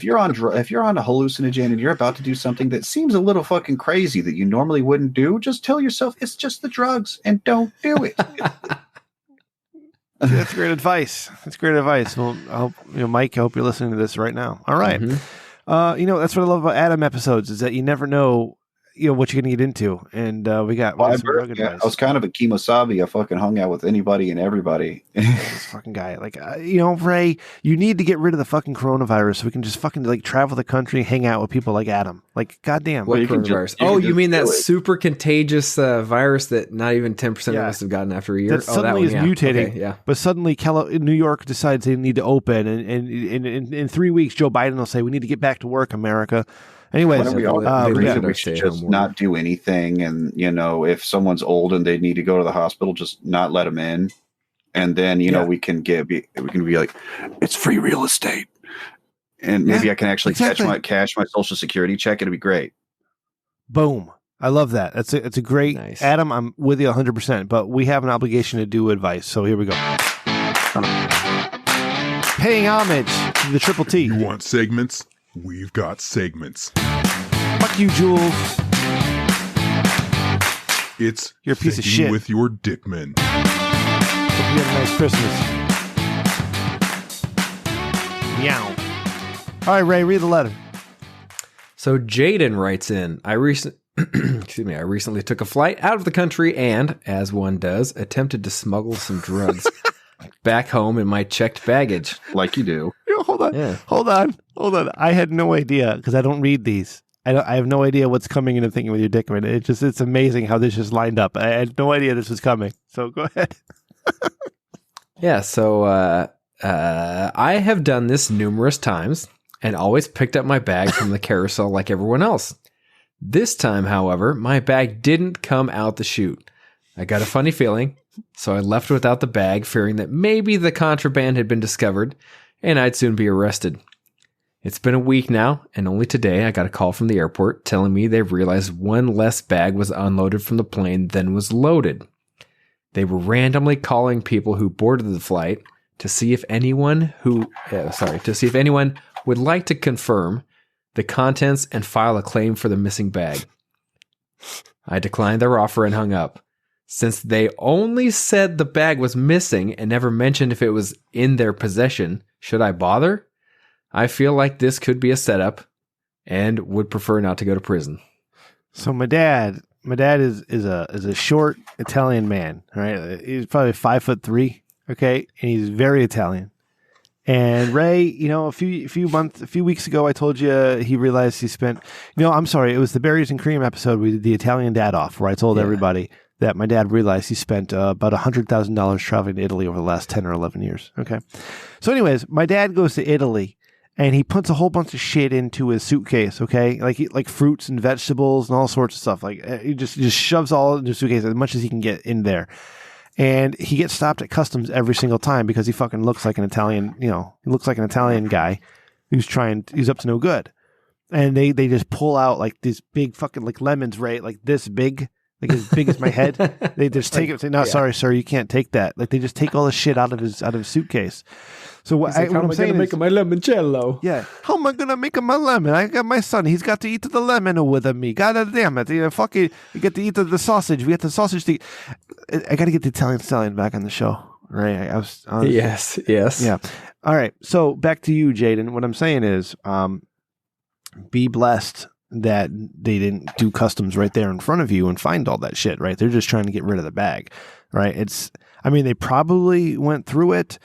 you're on a hallucinogen and you're about to do something that seems a little fucking crazy that you normally wouldn't do, just tell yourself it's just the drugs and don't do it. That's great advice. Well, I hope, Mike, I hope you're listening to this right now. All right. Mm-hmm. That's what I love about Adam episodes is that you never know, what you're going to get into. And we got some drug advice. I was kind of a Kemosabe. I fucking hung out with anybody and everybody. This fucking guy. Like, Ray, you need to get rid of the fucking coronavirus so we can just fucking travel the country, hang out with people like Adam. Like, goddamn. What coronavirus? You mean that super contagious virus that not even 10% of us have gotten after a year? That suddenly is mutating. Okay, yeah. But suddenly New York decides they need to open. And in 3 weeks, Joe Biden will say, we need to get back to work, America. Anyways, we should just not do anything. And, if someone's old and they need to go to the hospital, just not let them in. And then, we can be like, it's free real estate. And maybe I can actually cash my Social Security check. It'll be great. Boom. I love that. It's a great, nice. Adam, I'm with you 100%, but we have an obligation to do advice. So here we go. Paying homage to the Triple T. You want segments? We've got segments. Fuck you, Jules. You're a piece of shit. With your Dickman. Hope you had a nice Christmas. Meow. All right, Ray, read the letter. So Jaden writes in, I recently took a flight out of the country and, as one does, attempted to smuggle some drugs back home in my checked baggage. Like you do. Hold on. I had no idea because I don't read these. I have no idea what's coming into Thinking with Your Dickman. It's amazing how this just lined up. I had no idea this was coming. So go ahead. Yeah. So I have done this numerous times and always picked up my bag from the carousel like everyone else. This time, however, my bag didn't come out the chute. I got a funny feeling, so I left without the bag, fearing that maybe the contraband had been discovered and I'd soon be arrested. It's been a week now, and only today I got a call from the airport telling me they've realized one less bag was unloaded from the plane than was loaded. They were randomly calling people who boarded the flight to see if anyone would like to confirm the contents and file a claim for the missing bag. I declined their offer and hung up. Since they only said the bag was missing and never mentioned if it was in their possession, should I bother? I feel like this could be a setup and would prefer not to go to prison. So my dad is a short Italian man, right? He's probably 5'3", okay? And he's very Italian. And Ray, a few weeks ago, I told you he realized he spent, I'm sorry, it was the Berries and Cream episode. We did the Italian dad off where I told everybody that my dad realized he spent about $100,000 traveling to Italy over the last 10 or 11 years. Okay. So anyways, my dad goes to Italy and he puts a whole bunch of shit into his suitcase. Okay. Like fruits and vegetables and all sorts of stuff. Like he just shoves all into his suitcase as much as he can get in there. And he gets stopped at customs every single time because he fucking looks like an Italian, he looks like an Italian guy who's up to no good. And they just pull out like these big fucking like lemons, right? Like this big. Like as big as my head, they just take it and say, "No, sorry, sir, you can't take that." Like they just take all the shit out of his suitcase. So what I'm saying is, make my limoncello? Yeah, how am I gonna make my lemon? I got my son; he's got to eat the lemon with me. God damn it! You get to eat the sausage. We get the sausage to eat. I got to get the Italian stallion back on the show, right? I was yes, yeah. All right, so back to you, Jaden. What I'm saying is, be blessed that they didn't do customs right there in front of you and find all that shit, right? They're just trying to get rid of the bag, right? They probably went through it,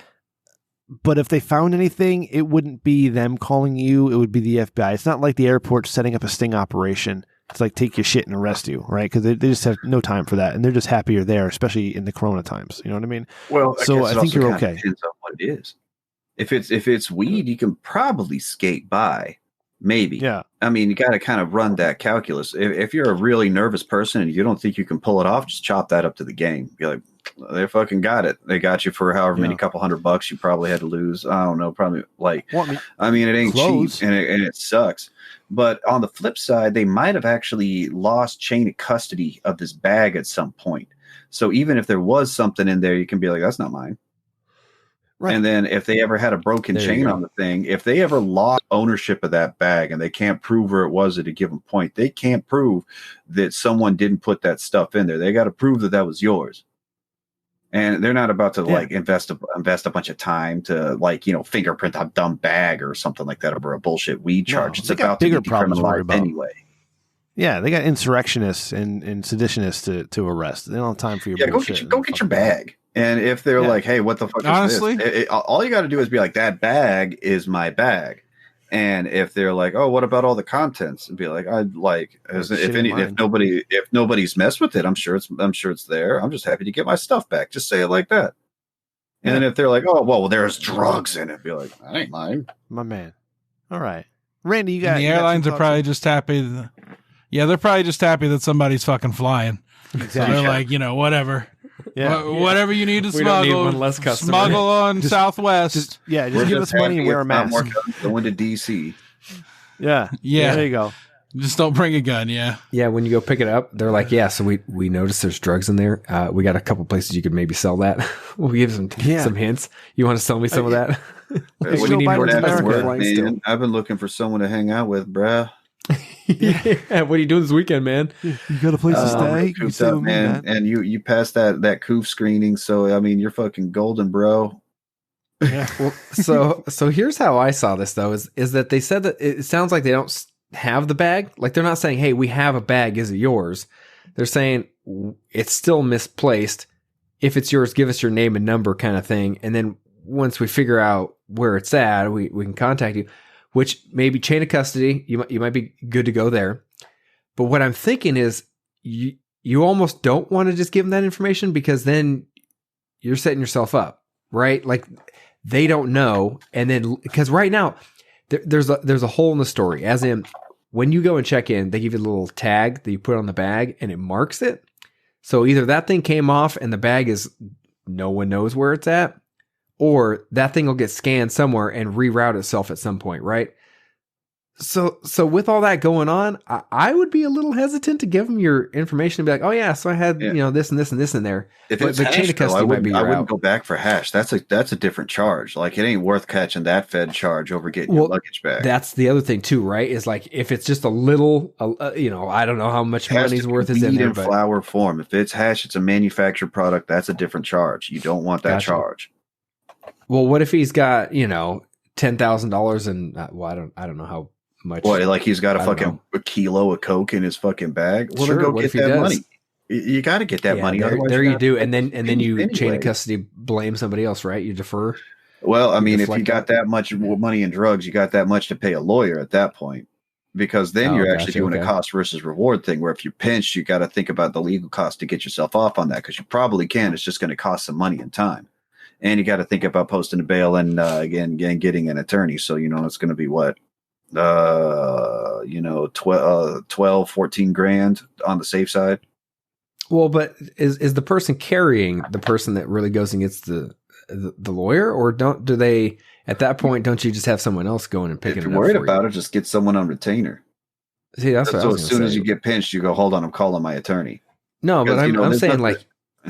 but if they found anything, it wouldn't be them calling you. It would be the FBI. It's not like the airport setting up a sting operation. It's like take your shit and arrest you, right? Because they just have no time for that. And they're just happy you're there, especially in the Corona times. You know what I mean? Well, I think you're okay. Depends on what it is. If it's weed, you can probably skate by. Maybe. Yeah. I mean, you got to kind of run that calculus. If you're a really nervous person and you don't think you can pull it off, just chop that up to the game. Be like, they fucking got it. They got you for however many couple $100 you probably had to lose. I don't know. Probably like, I mean, it ain't cheap and it sucks. But on the flip side, they might have actually lost chain of custody of this bag at some point. So even if there was something in there, you can be like, that's not mine. Right. And then if they ever had a broken chain on the thing, if they ever lost ownership of that bag and they can't prove where it was at a given point, they can't prove that someone didn't put that stuff in there. They got to prove that was yours. And they're not about to like invest a bunch of time to like, fingerprint a dumb bag or something like that over a bullshit weed charge. It's about bigger to be problems decriminalized anyway. Yeah, they got insurrectionists and seditionists to arrest. They don't have time for your bullshit. Go get your bag. And if they're like, hey, what the fuck is this? All you got to do is be like, that bag is my bag. And if they're like, oh, what about all the contents? And be like, if nobody's messed with it, I'm sure it's there. I'm just happy to get my stuff back. Just say it like that. And then if they're like, oh, well, there's drugs in it, be like, that ain't mine. My man. All right. Randy, you got the airlines are probably just happy. They're probably just happy that somebody's fucking flying. Exactly. So they're like, whatever. Yeah. Whatever you need to smuggle on Southwest. Just give us money and wear a mask. Going to DC. Yeah. There you go. Just don't bring a gun. Yeah. Yeah. When you go pick it up, they're like, yeah. So we noticed there's drugs in there. We got a couple places you could maybe sell that. We'll give some hints. You want to sell me some of that? What do you need? I've been looking for someone to hang out with, bruh. Yeah, what are you doing this weekend, man? You got a place to stay? You stay with me, man. And you passed that COOF screening, so I mean, you're fucking golden, bro. Yeah. Well, so here's how I saw this though: is that they said that it sounds like they don't have the bag. Like they're not saying, "Hey, we have a bag. Is it yours?" They're saying it's still misplaced. If it's yours, give us your name and number, kind of thing. And then once we figure out where it's at, we can contact you. Which maybe chain of custody, you might be good to go there. But what I'm thinking is you almost don't want to just give them that information because then you're setting yourself up, right? Like they don't know. And then because right now there's a hole in the story, as in when you go and check in, they give you a little tag that you put on the bag and it marks it. So either that thing came off and the bag is no one knows where it's at, or that thing will get scanned somewhere and reroute itself at some point, right? So with all that going on, I would be a little hesitant to give them your information and be like, oh yeah, so I had this and this and this in there. If it's hash, though, I wouldn't go back for hash. That's a different charge. Like it ain't worth catching that Fed charge over getting your luggage back. That's the other thing too, right? Is like if it's just a little, I don't know how much money's worth is in there. In flower form. If it's hash, it's a manufactured product. That's a different charge. You don't want that charge. Well, what if he's got, $10,000 and I don't know how much. Boy, like he's got a kilo of coke in his fucking bag. Well, then go get that money. You got to get that money. There you do, and then you chain of custody blame somebody else, right? You defer. Well, I mean, if you got that much money in drugs, you got that much to pay a lawyer at that point, because then you're actually doing a cost versus reward thing. Where if you pinch, you got to think about the legal cost to get yourself off on that, because you probably can. It's just going to cost some money and time. And you got to think about posting a bail and again getting an attorney. So, it's going to be what, 12, 14 grand on the safe side. Well, but is the person carrying the person that really goes and gets the lawyer, or don't you just have someone else going and picking it up? If you're worried about it, just get someone on retainer. See, that's what I was as soon as you get pinched, you go, hold on, I'm calling my attorney. No, but I'm saying like,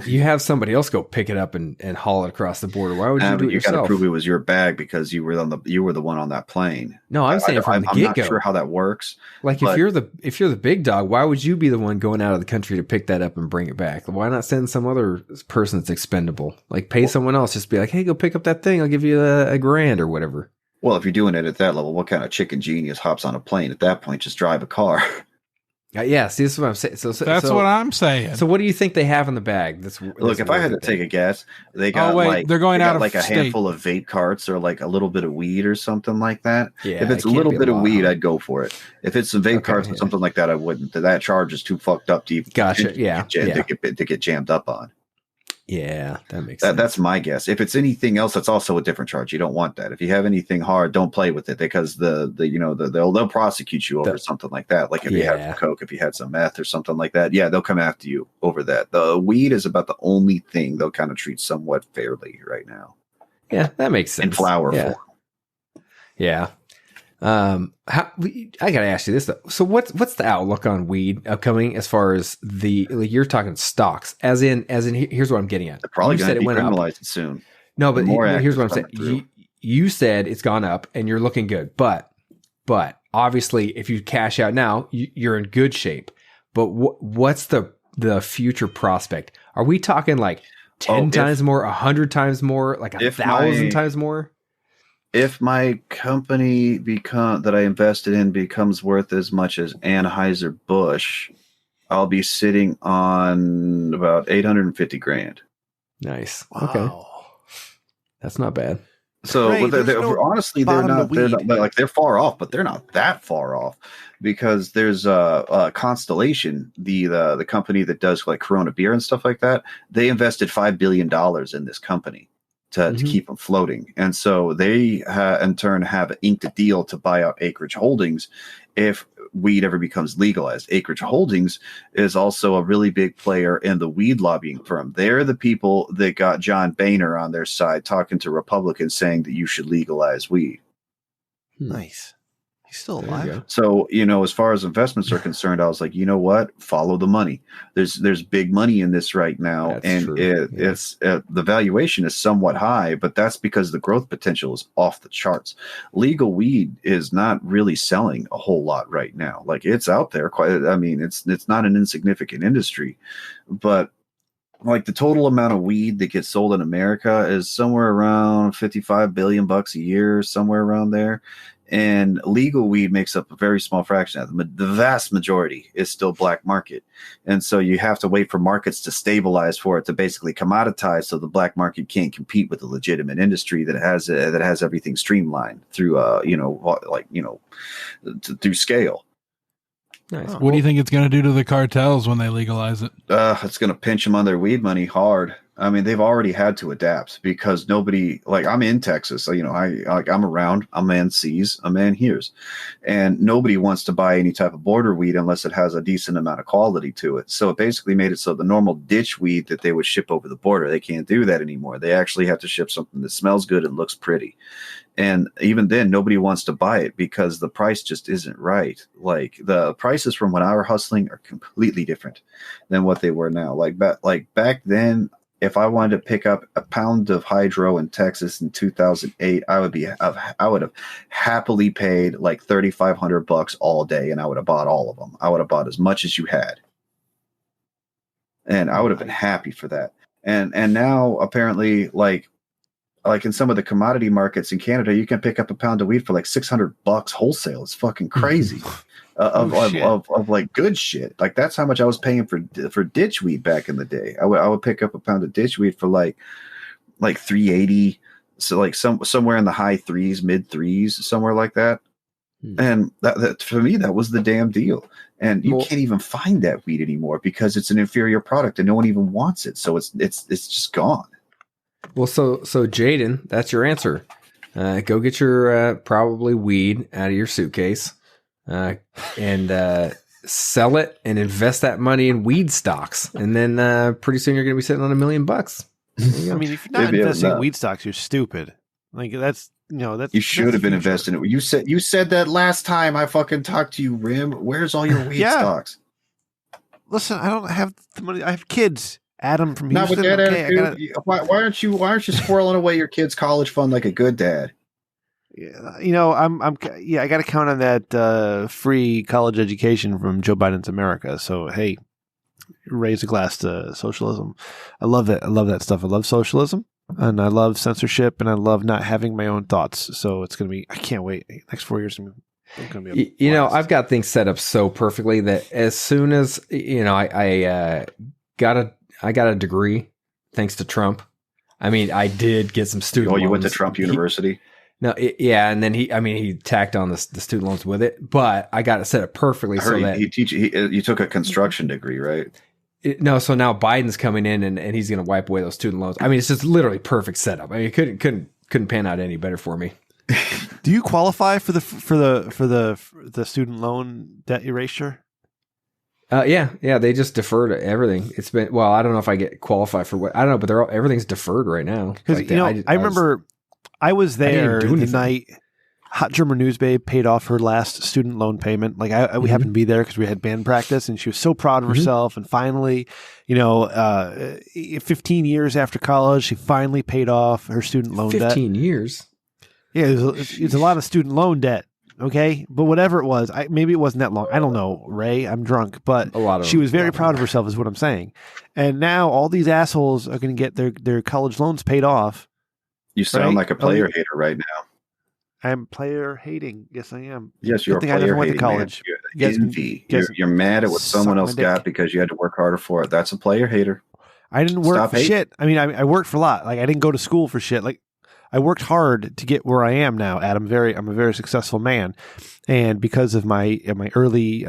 you have somebody else go pick it up and haul it across the border. Why would you do it yourself? You got to prove it was your bag because you were the one on that plane. No, I'm saying from the get-go. I'm not sure how that works. Like if you're the big dog, why would you be the one going out of the country to pick that up and bring it back? Why not send some other person that's expendable? Like pay someone else. Just be like, hey, go pick up that thing. I'll give you a grand or whatever. Well, if you're doing it at that level, what kind of chicken genius hops on a plane at that point? Just drive a car. Yeah, see, this is what I'm saying. So that's what I'm saying. So, what do you think they have in the bag? Look, if I had to take a guess, they got they're going out of like a state. handful of vape carts or like a little bit of weed or something like that. Yeah, if it's a little bit of weed, I'd go for it. If it's some vape carts or something like that, I wouldn't. That charge is too fucked up to even to get jammed up on. Yeah, that makes sense. That's my guess. If it's anything else, that's also a different charge. You don't want that. If you have anything hard, don't play with it because they'll prosecute you over something like that. Like if you had some coke, if you had some meth or something like that, they'll come after you over that. The weed is about the only thing they'll kind of treat somewhat fairly right now. Yeah, that makes sense. In flower form. Yeah. I gotta ask you this though. So what's the outlook on weed upcoming as far as you're talking stocks? As in, here's what I'm getting at. They're probably going to decriminalize it soon. No, but here's what I'm saying. You said it's gone up and you're looking good, but obviously if you cash out now, you're in good shape. But what's the future prospect? Are we talking like 10 times more, 100 times more, like 1,000 times more? If my company that I invested in becomes worth as much as Anheuser-Busch, I'll be sitting on about $850,000. Nice. Wow. Okay. That's not bad. So honestly, they're not like they're far off, but they're not that far off because there's Constellation, the company that does like Corona beer and stuff like that. They invested $5 billion in this company to keep them floating. And so they in turn have inked a deal to buy out Acreage Holdings if weed ever becomes legalized. Acreage Holdings is also a really big player in the weed lobbying firm. They're the people that got John Boehner on their side talking to Republicans saying that you should legalize weed. Nice. He's still alive. So, as far as investments are concerned, I was like, you know what? Follow the money. There's big money in this right now. That's true. It's the valuation is somewhat high, but that's because the growth potential is off the charts. Legal weed is not really selling a whole lot right now. Like it's out there it's not an insignificant industry, but like the total amount of weed that gets sold in America is somewhere around 55 billion bucks a year, somewhere around there. And legal weed makes up a very small fraction of it. The vast majority is still black market. And so you have to wait for markets to stabilize for it to basically commoditize so the black market can't compete with the legitimate industry that has everything streamlined through, through scale. Nice. What do you think it's going to do to the cartels when they legalize it? It's going to pinch them on their weed money hard. I mean, they've already had to adapt because nobody, like I'm in Texas, so, I'm around, a man sees, a man hears, and nobody wants to buy any type of border weed unless it has a decent amount of quality to it. So it basically made it so the normal ditch weed that they would ship over the border, they can't do that anymore. They actually have to ship something that smells good and looks pretty. And even then, nobody wants to buy it because the price just isn't right. Like the prices from when I were hustling are completely different than what they were now. Like back then, if I wanted to pick up a pound of hydro in Texas in 2008, I would have happily paid like $3,500 all day, and I would have bought all of them. I would have bought as much as you had, and I would have been happy for that. And now apparently, like in some of the commodity markets in Canada, you can pick up a pound of weed for like $600 wholesale. It's fucking crazy. Of like good shit. Like that's how much I was paying for ditch weed back in the day. I would pick up a pound of ditch weed for like $3.80. So like somewhere in the high threes, mid threes, somewhere like that. And that for me, that was the damn deal. And you can't even find that weed anymore because it's an inferior product and no one even wants it. So it's just gone. Well, so Jaden, that's your answer. Go get your probably weed out of your suitcase. And sell it and invest that money in weed stocks, and then pretty soon you're going to be sitting on $1 million. I mean, if you're not investing in weed stocks, you're stupid. Like that's you should have been investing in it. You said that last time I fucking talked to you, Rim. Where's all your weed stocks? Listen, I don't have the money. I have kids. Adam from Houston. Not with that attitude. Why aren't you squirreling away your kids' college fund like a good dad? Yeah, I got to count on that free college education from Joe Biden's America. So, hey, raise a glass to socialism. I love it. I love that stuff. I love socialism, and I love censorship, and I love not having my own thoughts. So it's going to be, I can't wait. Next 4 years, it's going to be I've got things set up so perfectly that as soon as, I got a degree thanks to Trump. I mean, I did get some student loans. You went to Trump University? And then he tacked on the student loans with it, but I got it set up perfectly so that you took a construction degree, right? No, so now Biden's coming in and he's going to wipe away those student loans. I mean, it's just literally perfect setup. I mean, it couldn't pan out any better for me. Do you qualify for the student loan debt erasure? Yeah. They just deferred everything. It's been I don't know if I get qualified for what I don't know, but everything's deferred right now. Because I remember I was there the night Hot German News Babe paid off her last student loan payment. Like we happened to be there because we had band practice, and she was so proud of herself. And finally, 15 years after college, she finally paid off her student loan debt. 15 years. Yeah, it's a lot of student loan debt. Okay, but whatever it was, maybe it wasn't that long. I don't know, Ray. I'm drunk, but she was very proud of herself, is what I'm saying. And now all these assholes are going to get their college loans paid off. You sound like a player hater right now. I'm player hating. Yes, I am. Yes, you're a player hating. I never went to college. Envy. You're mad at what someone else got because you had to work harder for it. That's a player hater. I didn't work for shit. I mean, I worked for a lot. Like I didn't go to school for shit. Like I worked hard to get where I am now, Adam. I'm a very successful man, and because of my early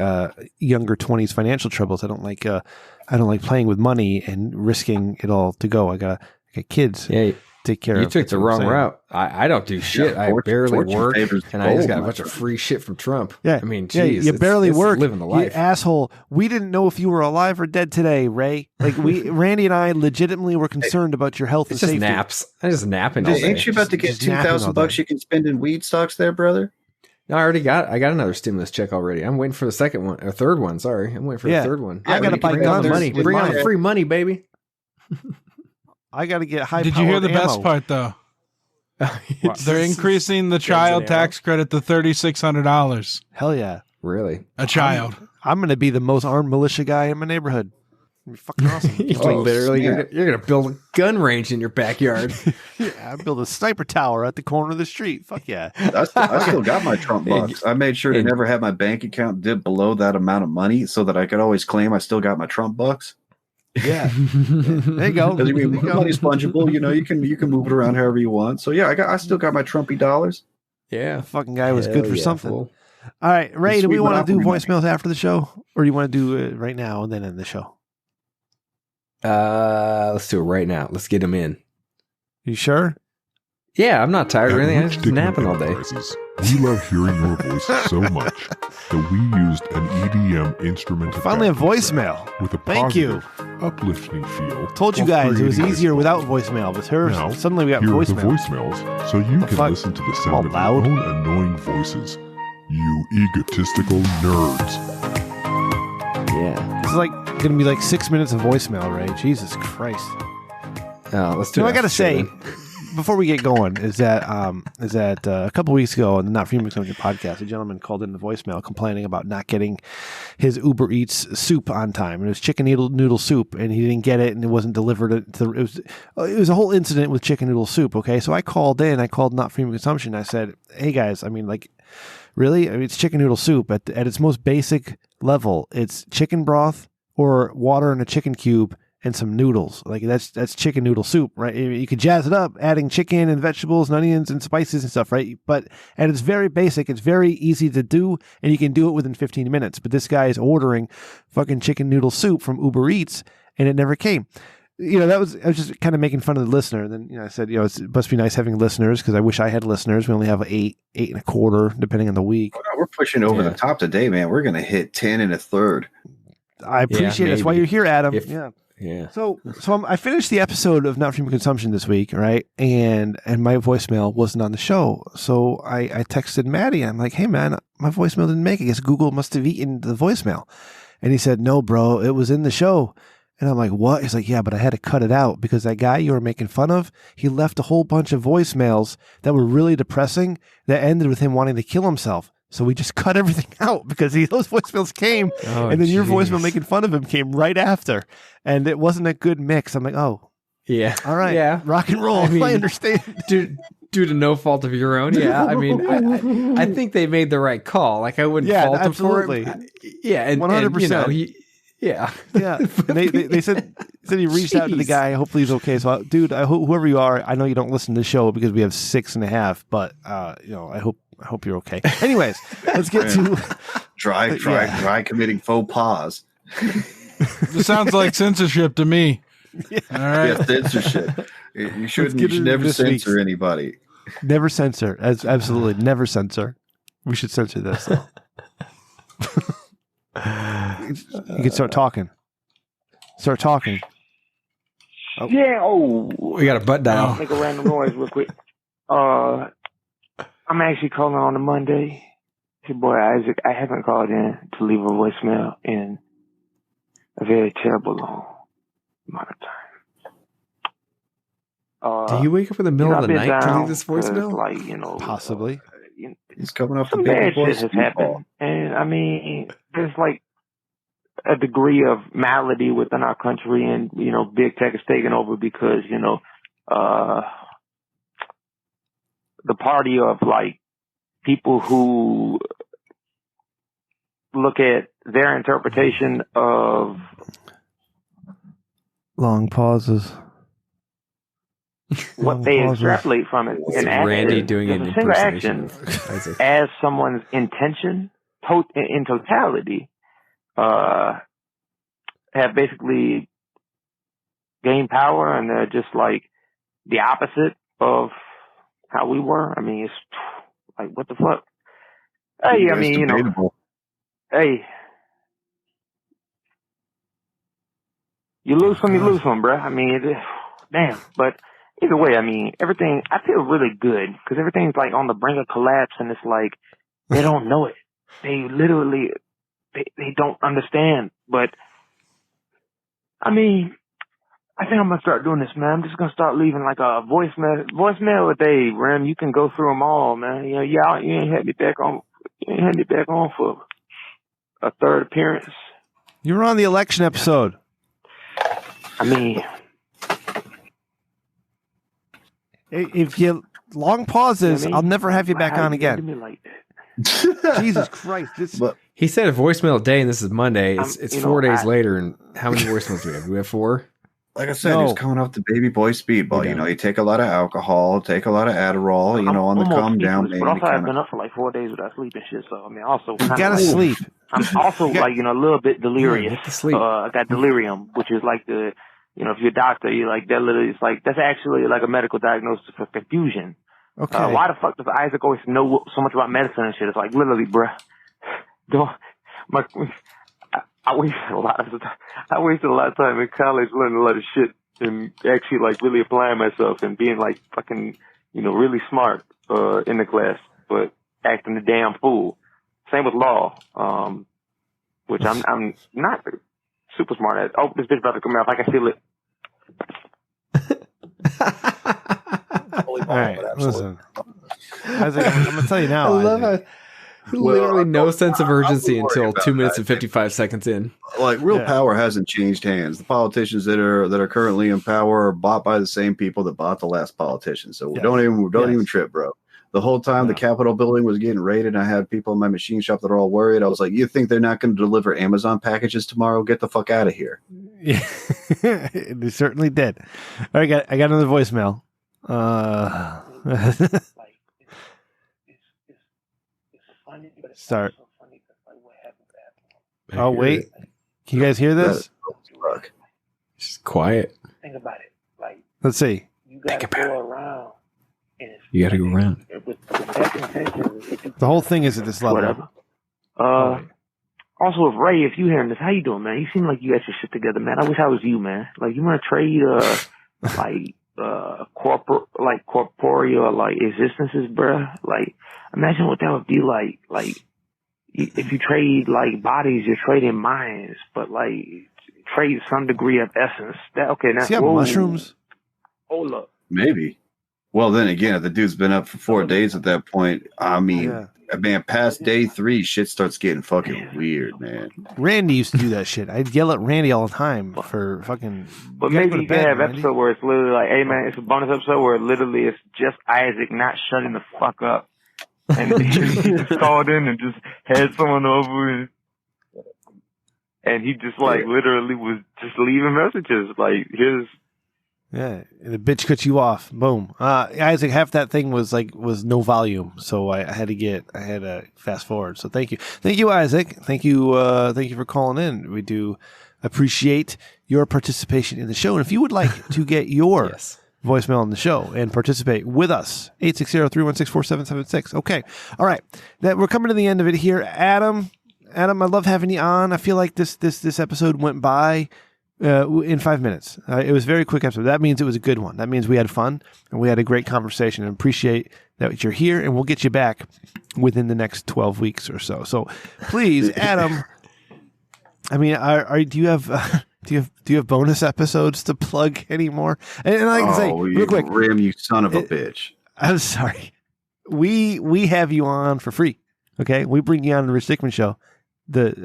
younger 20s financial troubles, I don't like playing with money and risking it all to go. I got kids. Yeah. Take care of. You took the wrong route. I don't do shit. I barely work, and I just got a bunch of free shit from Trump. Yeah, I mean, geez, you barely work, living the life. You asshole. We didn't know if you were alive or dead today, Ray. Like Randy and I legitimately were concerned about your health and safety. It's just naps. I just napping all day. Ain't you about to get $2,000 you can spend in weed stocks there, brother? No, I got another stimulus check already. I'm waiting for the second one, or third one. Sorry, I'm waiting for the third one. I got to buy guns. Bring on the free money, baby. I got to get high. Did you hear the best part though? They're increasing the child tax credit to $3,600. Hell yeah! Really? A child. I'm going to be the most armed militia guy in my neighborhood. Fucking awesome! Literally, you're going to build a gun range in your backyard. Yeah, I build a sniper tower at the corner of the street. Fuck yeah! I still got my Trump bucks. I made sure to never have my bank account dip below that amount of money, so that I could always claim I still got my Trump bucks. Yeah, there you go. Money's fungible. You can move it around however you want. So yeah, I still got my Trumpy dollars. Yeah, the fucking guy was good for something. Fool. All right, Ray, do we want to do voicemails after the show, or do you want to do it right now and then end the show? Let's do it right now. Let's get him in. You sure? Yeah, I'm not tired or anything. I'm just napping all day. We love hearing your voice so much that we used an EDM instrument. Finally, a voicemail. With a positive, uplifting feel. Told you guys it was easier without voicemail. With her, now, suddenly we got here voicemail. Are the voicemails, so you can listen to the sound of your own annoying voices. You egotistical nerds. Yeah, it's like going to be like 6 minutes of voicemail, Ray. Jesus Christ. Let's do it. I got to say, before we get going, is that a couple weeks ago on the Not Free Consumption podcast, a gentleman called in the voicemail complaining about not getting his Uber Eats soup on time. It was chicken noodle soup, and he didn't get it, and it wasn't delivered. It was a whole incident with chicken noodle soup. Okay, so I called Not Free Consumption. I said, hey guys, I mean, like, really? I mean, it's chicken noodle soup at its most basic level. It's chicken broth or water in a chicken cube and some noodles. Like that's chicken noodle soup, right? You could jazz it up, adding chicken and vegetables and onions and spices and stuff, right? But and it's very basic. It's very easy to do, and you can do it within 15 minutes. But this guy is ordering fucking chicken noodle soup from Uber Eats, and it never came. I was just kind of making fun of the listener. And then I said, it must be nice having listeners because I wish I had listeners. We only have 8.25, depending on the week. Oh, no, we're pushing over the top today, man. We're gonna hit 10 1/3. I appreciate it. That's why you're here, Adam. Yeah. So I finished the episode of Not Free Consumption this week, right? And my voicemail wasn't on the show. So I texted Maddie. I'm like, hey, man, my voicemail didn't make it. I guess Google must have eaten the voicemail. And he said, no, bro, it was in the show. And I'm like, what? He's like, yeah, but I had to cut it out because that guy you were making fun of, he left a whole bunch of voicemails that were really depressing that ended with him wanting to kill himself. So we just cut everything out because those voicemails came, and then your voicemail making fun of him came right after, and it wasn't a good mix. I'm like, oh, yeah, all right, yeah, rock and roll. I understand. Due to no fault of your own. Yeah, I mean, I think they made the right call. Like I wouldn't fault him for it. Yeah, and 100%. Yeah. And they said he reached out to the guy. Hopefully he's okay. So, dude, I hope whoever you are, I know you don't listen to the show because we have 6.5, but I hope you're okay. Anyways, let's get to dry committing faux pas. This sounds like censorship to me. Yeah. All right. Yeah, censorship. You should never censor anybody. Never censor. Absolutely never censor. We should censor this. You can start talking. Start talking. Oh. Yeah. Oh, we got a butt dial. Make a random noise real quick. I'm actually calling on a Monday. It's your boy Isaac. I haven't called in to leave a voicemail in a very terrible long amount of time. Do you wake up in the middle of the night to leave this voicemail? Like, possibly. He's coming off some the bad baby shit has happened, and I mean, there's like a degree of malady within our country, and big tech is taking over because the party of like people who look at their interpretation of long pauses. What they extrapolate from it in Randy doing an impersonation as someone's intention in totality have basically gained power, and they're just like the opposite of how we were. I mean, it's like, what the fuck? Hey, I mean, hey, you lose some, you lose some, bruh. I mean, damn, but either way, I mean, everything, I feel really good because everything's like on the brink of collapse, and it's like, they don't know it. They literally, they don't understand. But, I mean, I think I'm going to start doing this, man. I'm just going to start leaving like a voicemail with, hey, Rem, you can go through them all, man. You ain't had me back on for a third appearance. You were on the election episode. I mean, if you long pauses, I'll never have you back on again. Me like that? Jesus Christ! He said a voicemail a day, and this is Monday. It's 4 days later, and how many voicemails do we have? Do we have 4? Like I said, he's coming off the baby boy speedball. You take a lot of alcohol, take a lot of Adderall, on the calm down. But also, I've been up for like 4 days without sleeping shit. So I mean, also you gotta sleep. I'm also like a little bit delirious. I got delirium, which is like the if you're a doctor, you like that. Literally, it's like that's actually like a medical diagnosis for confusion. Okay. Why the fuck does Isaac always know so much about medicine and shit? It's like literally, bruh. I wasted a lot of time in college learning a lot of shit and actually like really applying myself and being like fucking really smart in the class, but acting a damn fool. Same with law, which I'm not super smart at. Oh, this bitch about to come out. I can feel it. All right, listen. I'm gonna tell you now. I love how literally no sense of urgency until 2 minutes and 55 seconds in. Like real power hasn't changed hands. The politicians that are currently in power are bought by the same people that bought the last politician. So don't even trip, bro. The whole time the Capitol building was getting raided, I had people in my machine shop that are all worried. I was like, you think they're not going to deliver Amazon packages tomorrow? Get the fuck out of here. Yeah, they certainly did. All right, I got another voicemail. Start. Oh, wait. Can you guys hear this? It's just quiet. Think about it. Like, let's see. You got to go around. You got to go around. The whole thing is at this level. Whatever. Also, if Ray, if you hearing this, how you doing, man? You seem like you got your shit together, man. I wish I was you, man. Like, you want to trade, corporeal, like, existences, bruh? Like, imagine what that would be like. Like, if you trade, like, bodies, you're trading minds, but, like, trade some degree of essence. Now, see how mushrooms? Hold up. Maybe. Well, then again, if the dude's been up for 4 days at that point, I mean, man, past day 3, shit starts getting fucking weird, man. Randy used to do that shit. I'd yell at Randy all the time for fucking. But maybe you can have an episode where it's literally like, hey, man, it's a bonus episode where literally it's just Isaac not shutting the fuck up. And he just called in and just had someone over and he just like literally was just leaving messages. Like, here's. Yeah, the bitch cut you off. Boom. Isaac, half that thing was no volume, so I had to fast forward. So thank you, Isaac. Thank you for calling in. We do appreciate your participation in the show. And if you would like to get your yes. voicemail on the show and participate with us, 860-316-4776. Okay. All right. We're coming to the end of it here. Adam, I love having you on. I feel like this episode went by in 5 minutes. It was a very quick episode. That means it was a good one. That means we had fun and we had a great conversation, and appreciate that you're here, and we'll get you back within the next 12 weeks or so. So please, Adam, I mean, do you have bonus episodes to plug anymore? And like I say, real quick, Rim, you son of a bitch. I'm sorry. We have you on for free. Okay, we bring you on the Rich Dickman Show,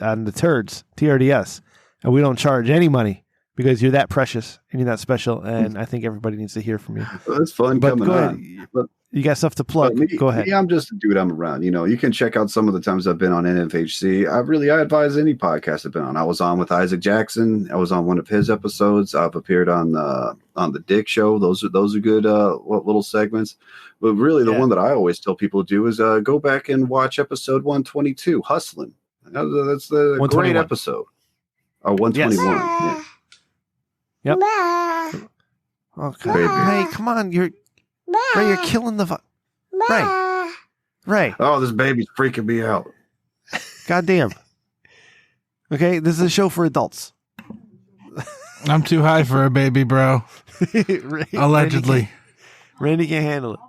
on the Turds, TRDS, and we don't charge any money because you're that precious and you're that special. And I think everybody needs to hear from you. Well, it's fun coming on. But you got stuff to plug. Go ahead. I'm just a dude. I'm around. You can check out some of the times I've been on NFHC. I advise any podcast I've been on. I was on with Isaac Jackson. I was on one of his episodes. I've appeared on the Dick Show. Those are good little segments. But really, the one that I always tell people to do is go back and watch episode 122, Hustling. That's the great episode. Or 121. Yes. Yep. Okay. Hey, come on. Ray, you're killing the Ray. Oh, this baby's freaking me out. Goddamn. Okay, this is a show for adults. I'm too high for a baby, bro. Allegedly. Randy can't handle it.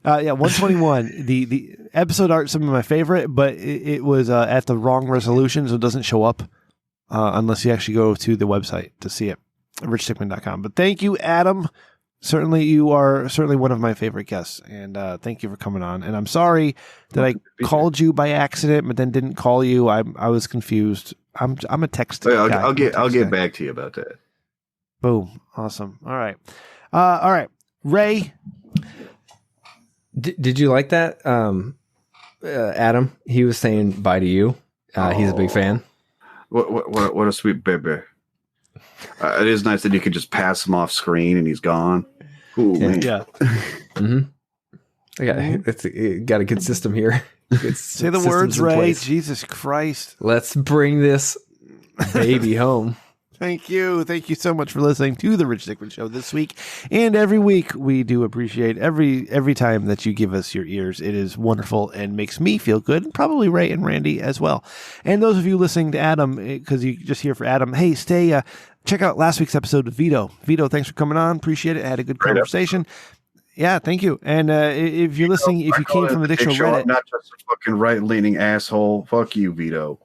121. The episode art, some of my favorite, but it was at the wrong resolution, so it doesn't show up unless you actually go to the website to see it, richdickman.com. But thank you, Adam. Certainly, you are one of my favorite guests, and thank you for coming on. And I'm sorry that I called you by accident, but then didn't call you. I was confused. I'm a text guy. I'll get back to you about that. Boom! Awesome. All right, Ray. Did you like that, Adam? He was saying bye to you. He's a big fan. What a sweet baby. It is nice that you could just pass him off screen and he's gone. Ooh, yeah. Mm-hmm. Got a good system here. Say the words, Ray. Jesus Christ. Let's bring this baby home. Thank you. Thank you so much for listening to the Rich Dickman Show this week and every week. We do appreciate every time that you give us your ears. It is wonderful and makes me feel good, and probably Ray and Randy as well. And those of you listening to Adam, because you just hear for Adam, hey, check out last week's episode with Vito. Vito, thanks for coming on. Appreciate it. Had a good conversation. Yeah, thank you. And if you're listening, if you came from the Dick Show Reddit, I'm not just a fucking right-leaning asshole. Fuck you, Vito.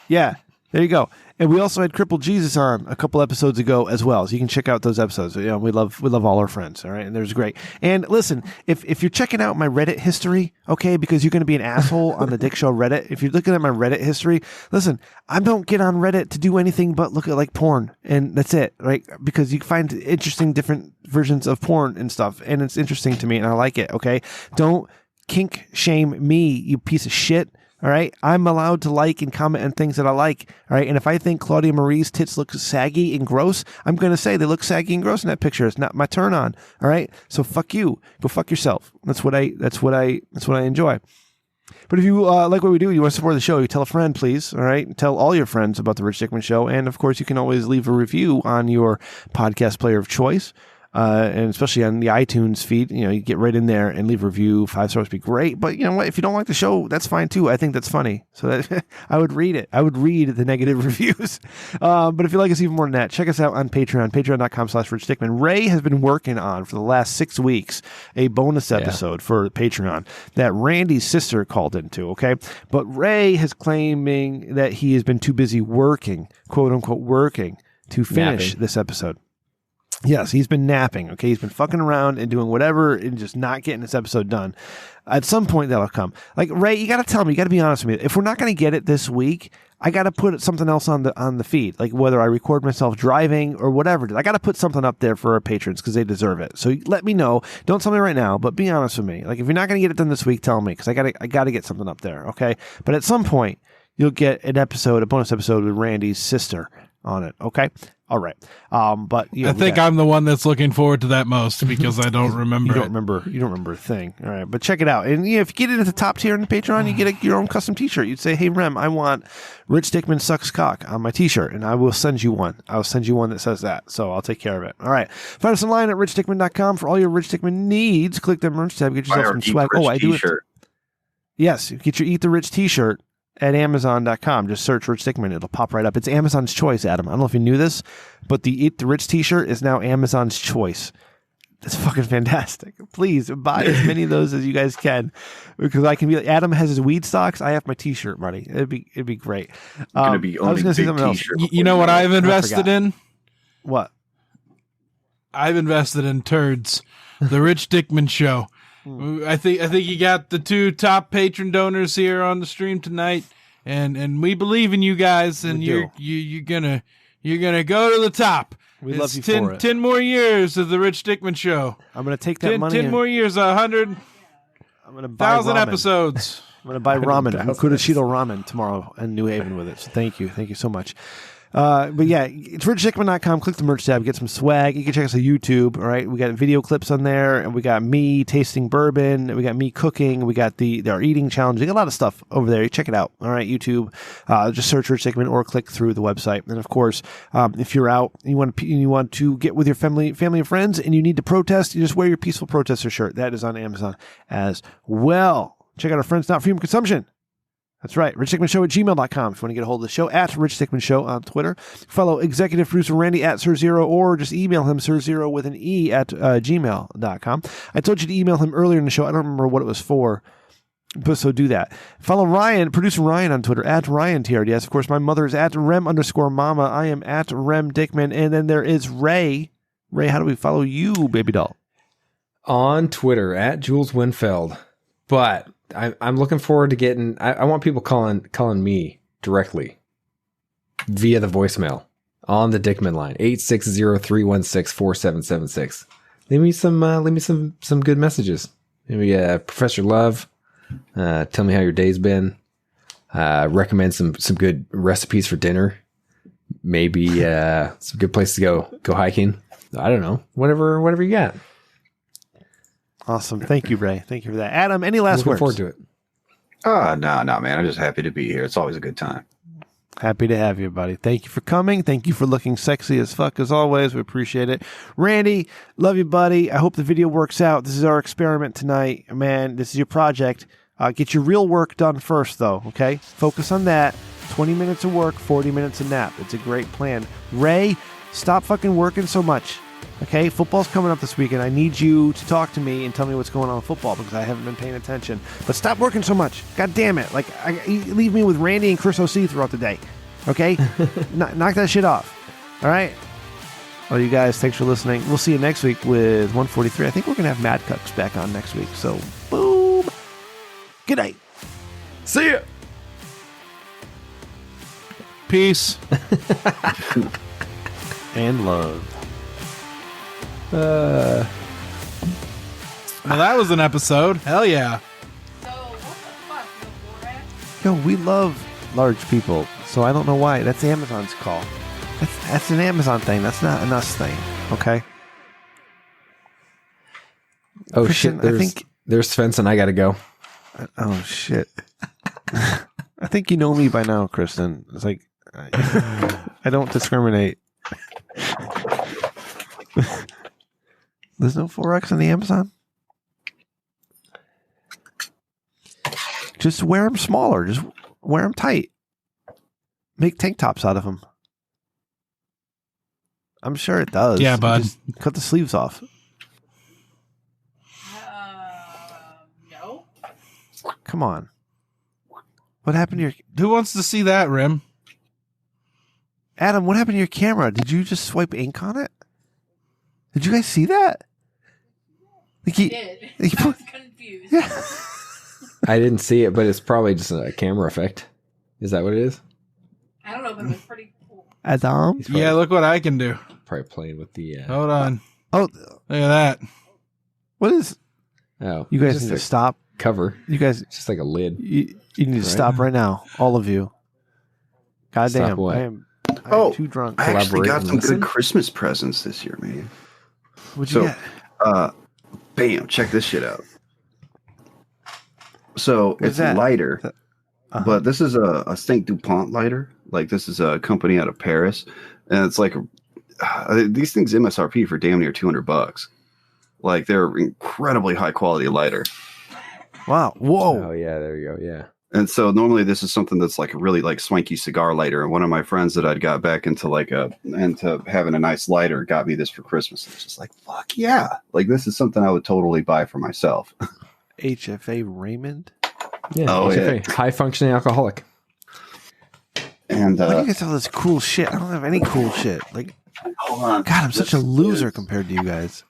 Yeah, there you go. And we also had Crippled Jesus on a couple episodes ago as well, so you can check out those episodes. We love all our friends, all right? And there's great. And listen, if you're checking out my Reddit history, okay, because you're going to be an asshole on the Dick Show Reddit, if you're looking at my Reddit history, listen, I don't get on Reddit to do anything but look at like porn, and that's it, right? Because you find interesting different versions of porn and stuff, and it's interesting to me, and I like it, okay? Don't kink shame me, you piece of shit. All right. I'm allowed to like and comment on things that I like. All right. And if I think Claudia Marie's tits look saggy and gross, I'm going to say they look saggy and gross in that picture. It's not my turn on. All right. So fuck you. Go fuck yourself. That's what I enjoy. But if you like what we do, you want to support the show, you tell a friend, please. All right. Tell all your friends about the Rich Dickman Show. And of course, you can always leave a review on your podcast player of choice. And especially on the iTunes feed, you get right in there and leave a review. 5 stars would be great. But you know what? If you don't like the show, that's fine too. I think that's funny. So that I would read it. I would read the negative reviews. But if you like us even more than that, check us out on Patreon, patreon.com/Rich Dickman. Ray has been working on for the last 6 weeks a bonus episode for Patreon that Randy's sister called into. Okay. But Ray is claiming that he has been too busy working, quote unquote, working to finish this episode. Yes, he's been napping, okay? He's been fucking around and doing whatever and just not getting this episode done. At some point, that'll come. Like, Ray, you got to tell me, you got to be honest with me. If we're not going to get it this week, I got to put something else on the feed, like whether I record myself driving or whatever. I got to put something up there for our patrons because they deserve it. So let me know. Don't tell me right now, but be honest with me. Like, if you're not going to get it done this week, tell me because I got to get something up there, okay? But at some point, you'll get a bonus episode with Randy's sister. on it. Okay. All right. But I think I'm the one that's looking forward to that most because I don't remember. You don't remember a thing. All right. But check it out. And if you get it at the top tier in the Patreon, you get your own custom t-shirt. You'd say, hey, Rem, I want Rich Dickman sucks cock on my t-shirt. And I will send you one. I'll send you one that says that. So I'll take care of it. All right. Find us online at richdickman.com for all your Rich Dickman needs. Click the merch tab. Get yourself some swag. Oh, I do it. Yes. Get your Eat the Rich t-shirt at Amazon.com. Just search Rich Dickman. It'll pop right up. It's Amazon's choice, Adam. I don't know if you knew this, but the Eat the Rich t-shirt is now Amazon's choice. That's fucking fantastic. Please buy as many of those as you guys can, because I can be like, Adam has his weed stocks. I have my t-shirt money. It'd be great. Gonna be only big t-shirt. You know what I've invested in? What? I've invested in turds. The Rich Dickman Show. I think you got the 2 top patron donors here on the stream tonight, and we believe in you guys, and you're gonna go to the top. We love you 10, for it. 10 more years of the Rich Dickman Show. I'm gonna take that money. 10 more years, 100. I'm gonna buy 1,000 ramen. episodes. I'm gonna buy ramen, Kudashito ramen tomorrow in New Haven with it. So thank you so much. But yeah, it's richdickman.com. Click the merch tab, get some swag. You can check us on YouTube. All right, we got video clips on there, and we got me tasting bourbon. We got me cooking. We got our eating challenge. We got a lot of stuff over there. You check it out. All right, YouTube. Just search Rich Dickman or click through the website. And of course, if you're out, you want to get with your family and friends, and you need to protest, you just wear your peaceful protester shirt. That is on Amazon as well. Check out our friends Not For Human Consumption. That's right. RichDickmanShow at gmail.com. If you want to get a hold of the show, at Rich Dickman Show on Twitter. Follow executive producer Randy at SirZero, or just email him SirZero with an E at gmail.com. I told you to email him earlier in the show. I don't remember what it was for, but so do that. Follow producer Ryan on Twitter, at RyanTRDS. Of course, my mother is at Rem_Mama. I am at Rem Dickman. And then there is Ray. Ray, how do we follow you, baby doll? On Twitter, at Jules Winfeld. But I'm looking forward to getting. I want people calling me directly via the voicemail on the Dickman line 860-316-4776. Leave me some good messages. Maybe Professor Love. Tell me how your day's been. Recommend some good recipes for dinner. Maybe some good places to go hiking. I don't know. Whatever you got. Awesome. Thank you, Ray. Thank you for that. Adam, any last words? Looking forward to it. No, man. I'm just happy to be here. It's always a good time. Happy to have you, buddy. Thank you for coming. Thank you for looking sexy as fuck as always. We appreciate it. Randy, love you, buddy. I hope the video works out. This is our experiment tonight. Man, this is your project. Get your real work done first, though, okay? Focus on that. 20 minutes of work, 40 minutes of nap. It's a great plan. Ray, stop fucking working so much. Okay, football's coming up this weekend. I need you to talk to me and tell me what's going on with football, because I haven't been paying attention. But stop working so much. God damn it. Leave me with Randy and Chris O.C. throughout the day. Okay? Knock that shit off. All right? Well, you guys, thanks for listening. We'll see you next week with 143. I think we're going to have Mad Cucks back on next week. So, boom. Good night. See ya. Peace. And love. Well, that was an episode. Hell yeah. So, what the fuck? Yo, we love large people, so I don't know why. That's Amazon's call. That's an Amazon thing. That's not an us thing. Okay? Oh, Christian, shit. There's Svensson. I got to go. Oh, shit. I think you know me by now, Kristen. It's like, I don't discriminate. There's no 4X on the Amazon? Just wear them smaller. Just wear them tight. Make tank tops out of them. I'm sure it does. Yeah, bud. Just cut the sleeves off. No. Come on. What happened to your... Who wants to see that, Rim? Adam, what happened to your camera? Did you just swipe ink on it? Did you guys see that? I did. I was confused. Yeah. I didn't see it, but it's probably just a camera effect. Is that what it is? I don't know, but it was pretty cool. Adam? Yeah, look what I can do. Probably playing with the... Hold on. Oh. Look at that. What is... Oh. You guys need to stop. Cover. You guys... It's just like a lid. You need to stop right now. All of you. Goddamn. Stop what? I am I'm too drunk. I actually Collaborate got and some listen. good Christmas presents this year, man. What'd you get? Bam, check this shit out. So What's it's that? a lighter, Uh-huh. but this is a Saint DuPont lighter. Like this is a company out of Paris, and it's like these things MSRP for damn near $200. Like they're incredibly high quality lighter. Wow. Whoa. Oh yeah, there you go. Yeah. And so normally this is something that's like a really like swanky cigar lighter. And one of my friends that I'd got back into into having a nice lighter got me this for Christmas. It's just like, fuck yeah. Like this is something I would totally buy for myself. HFA Raymond? Yeah. Oh, HFA, high functioning alcoholic. And Why do you guys have all this cool shit? I don't have any cool shit. Like, hold on. God, I'm such a loser compared to you guys.